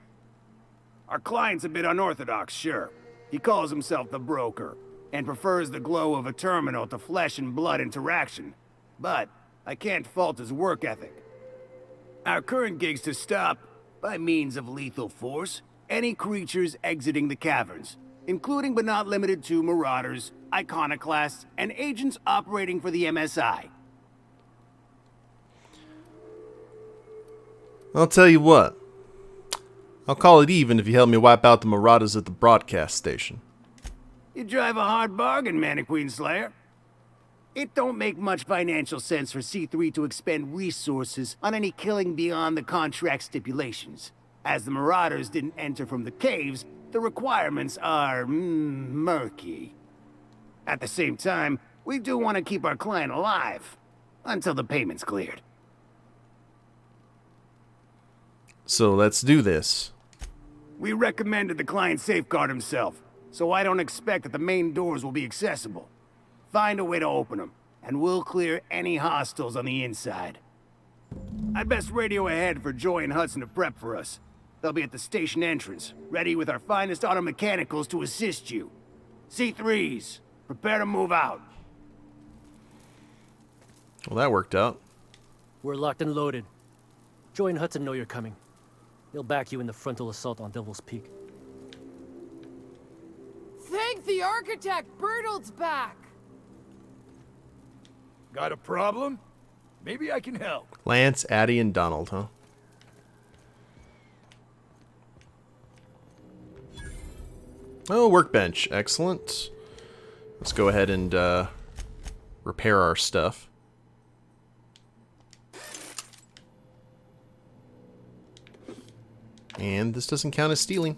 S12: Our client's a bit unorthodox, sure. He calls himself the broker, and prefers the glow of a terminal to flesh and blood interaction. But I can't fault his work ethic. Our current gig's to stop, by means of lethal force, any creatures exiting the caverns, including but not limited to marauders, iconoclasts, and agents operating for the MSI.
S1: I'll tell you what. I'll call it even if you help me wipe out the marauders at the broadcast station.
S12: You drive a hard bargain, Mannequin Slayer. It don't make much financial sense for C3 to expend resources on any killing beyond the contract stipulations. As the Marauders didn't enter from the caves, the requirements are murky. At the same time, we do want to keep our client alive until the payment's cleared.
S1: So let's do this.
S12: We recommended the client safeguard himself, so I don't expect that the main doors will be accessible. Find a way to open them, and we'll clear any hostiles on the inside. I'd best radio ahead for Joy and Hudson to prep for us. They'll be at the station entrance, ready with our finest auto mechanicals to assist you. C3s, prepare to move out.
S1: Well, that worked out.
S15: We're locked and loaded. Joy and Hudson know you're coming. They'll back you in the frontal assault on Devil's Peak.
S7: Thank the architect! Bertolt's back!
S11: Got a problem? Maybe I can help.
S1: Lance, Addie, and Donald, huh? Oh, workbench. Excellent. Let's go ahead and repair our stuff. And this doesn't count as stealing.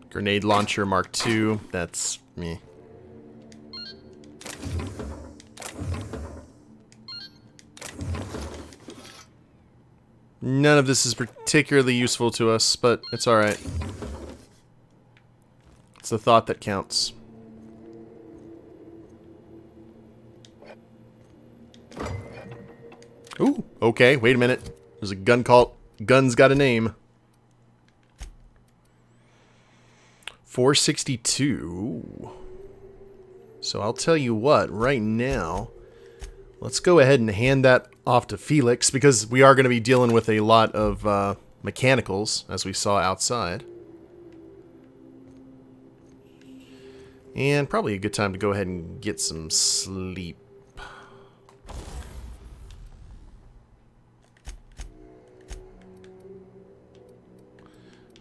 S1: Grenade launcher Mark II. That's me. None of this is particularly useful to us, but it's alright. It's the thought that counts. Ooh, okay, wait a minute. There's a gun called Gun's Got a Name. 462. So I'll tell you what, right now, let's go ahead and hand that off to Felix, because we are going to be dealing with a lot of mechanicals, as we saw outside. And probably a good time to go ahead and get some sleep.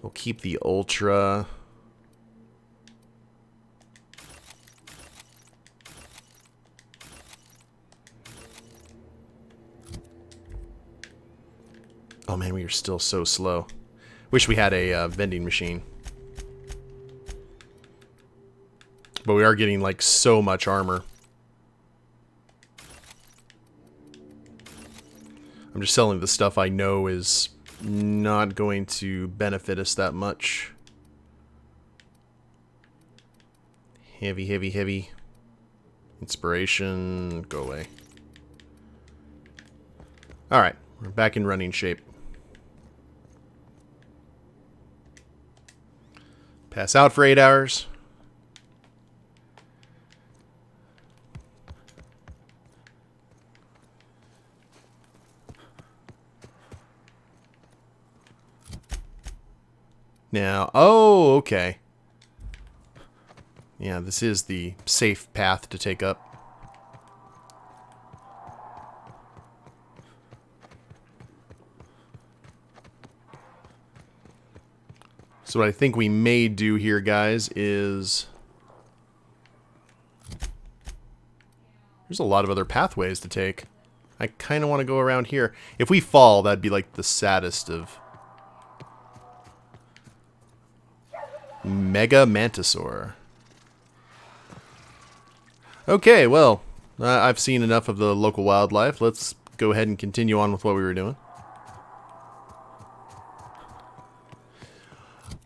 S1: We'll keep the Ultra. Oh man, we are still so slow. Wish we had a vending machine. But we are getting like so much armor. I'm just selling the stuff I know is not going to benefit us that much. Heavy, heavy, heavy. Inspiration, go away. Alright, we're back in running shape. Pass out for 8 hours. Now, oh, okay. Yeah, this is the safe path to take up. So what I think we may do here, guys, is... There's a lot of other pathways to take. I kind of want to go around here. If we fall, that'd be like the saddest of... Mega Mantisaur. Okay, well, I've seen enough of the local wildlife. Let's go ahead and continue on with what we were doing.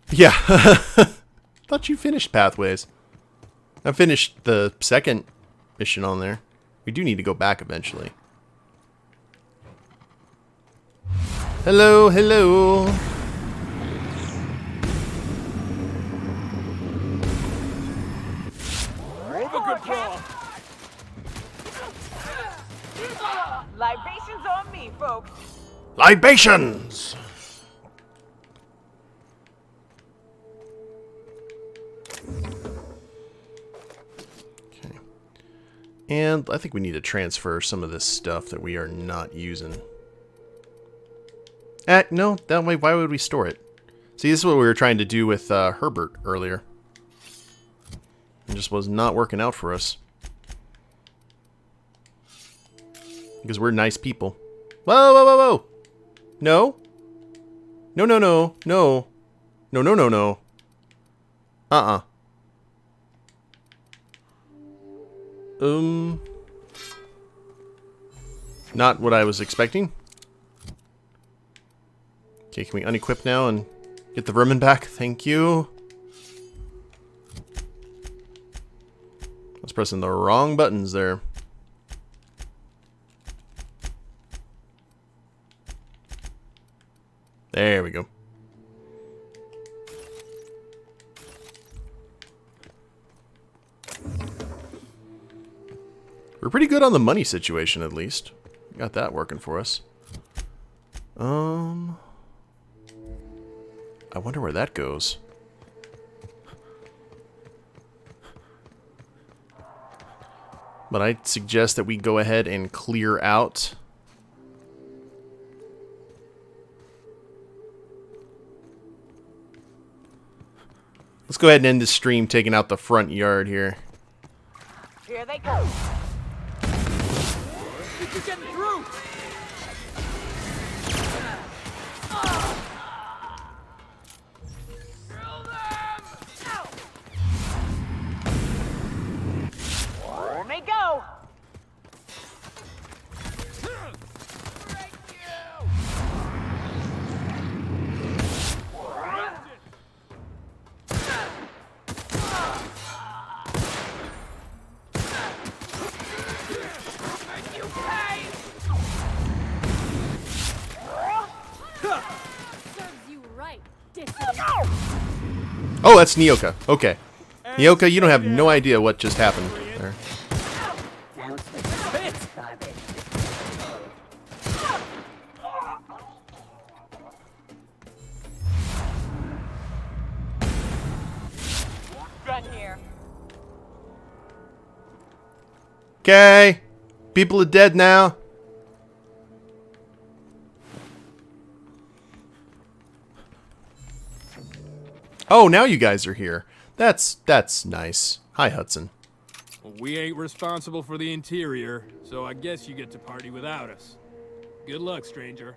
S1: Yeah. Thought you finished Pathways. I finished the second mission on there. We do need to go back eventually. Hello, hello.
S8: Libations on me, folks.
S1: Libations! Okay. And I think we need to transfer some of this stuff that we are not using. No, that way, why would we store it? See, this is what we were trying to do with Herbert earlier. It just was not working out for us. Because we're nice people. Whoa, whoa, whoa, whoa! No? No, no, no, no. No, no, no, no. Uh-uh. Not what I was expecting. Okay, can we unequip now and get the vermin back? Thank you. I was pressing the wrong buttons there. There we go. We're pretty good on the money situation, at least. Got that working for us. I wonder where that goes. But I'd suggest that we go ahead and clear out. Let's go ahead and end this stream taking out the front yard here.
S8: Here they go.
S7: You're getting through.
S8: Here they go.
S1: Oh, that's Nyoka. Okay. Nyoka, you don't have no idea what just happened there.
S8: Run here.
S1: Okay. People are dead now. Oh, now you guys are here. That's nice. Hi, Hudson.
S16: Well, we ain't responsible for the interior, so I guess you get to party without us. Good luck, stranger.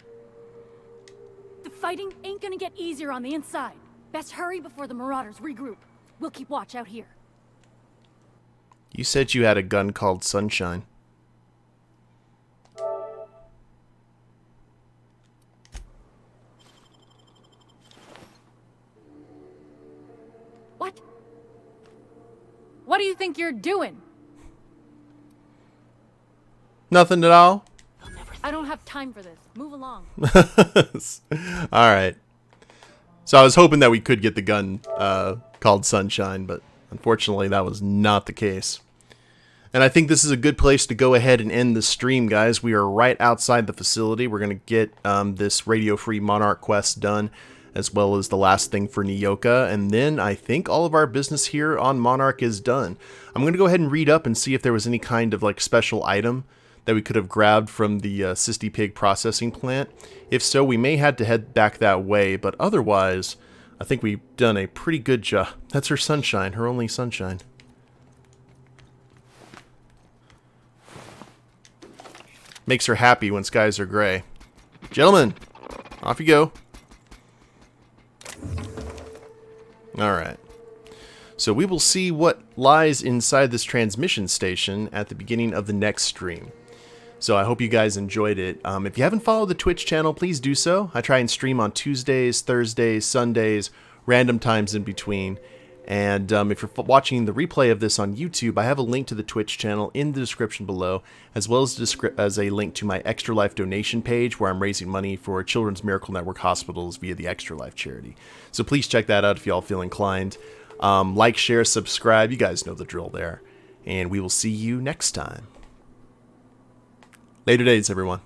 S14: The fighting ain't gonna get easier on the inside. Best hurry before the marauders regroup. We'll keep watch out here.
S1: You said you had a gun called Sunshine.
S14: What? What do you think you're doing?
S1: Nothing at all?
S14: I don't have time for this. Move along.
S1: Alright. So I was hoping that we could get the gun called Sunshine, but unfortunately that was not the case. And I think this is a good place to go ahead and end the stream, guys. We are right outside the facility. We're going to get this radio-free Monarch quest done, as well as the last thing for Nyoka, and then I think all of our business here on Monarch is done. I'm going to go ahead and read up and see if there was any kind of like special item that we could have grabbed from the Cysty Pig processing plant. If so, we may have to head back that way, but otherwise, I think we've done a pretty good job. That's her sunshine, her only sunshine. Makes her happy when skies are gray. Gentlemen, off you go. Alright. So we will see what lies inside this transmission station at the beginning of the next stream. So I hope you guys enjoyed it. If you haven't followed the Twitch channel, please do so. I try and stream on Tuesdays, Thursdays, Sundays, random times in between. And if you're watching the replay of this on YouTube, I have a link to the Twitch channel in the description below, as well as a link to my Extra Life donation page where I'm raising money for Children's Miracle Network hospitals via the Extra Life charity. So please check that out if y'all feel inclined. Like, share, subscribe. You guys know the drill there. And we will see you next time. Later days, everyone.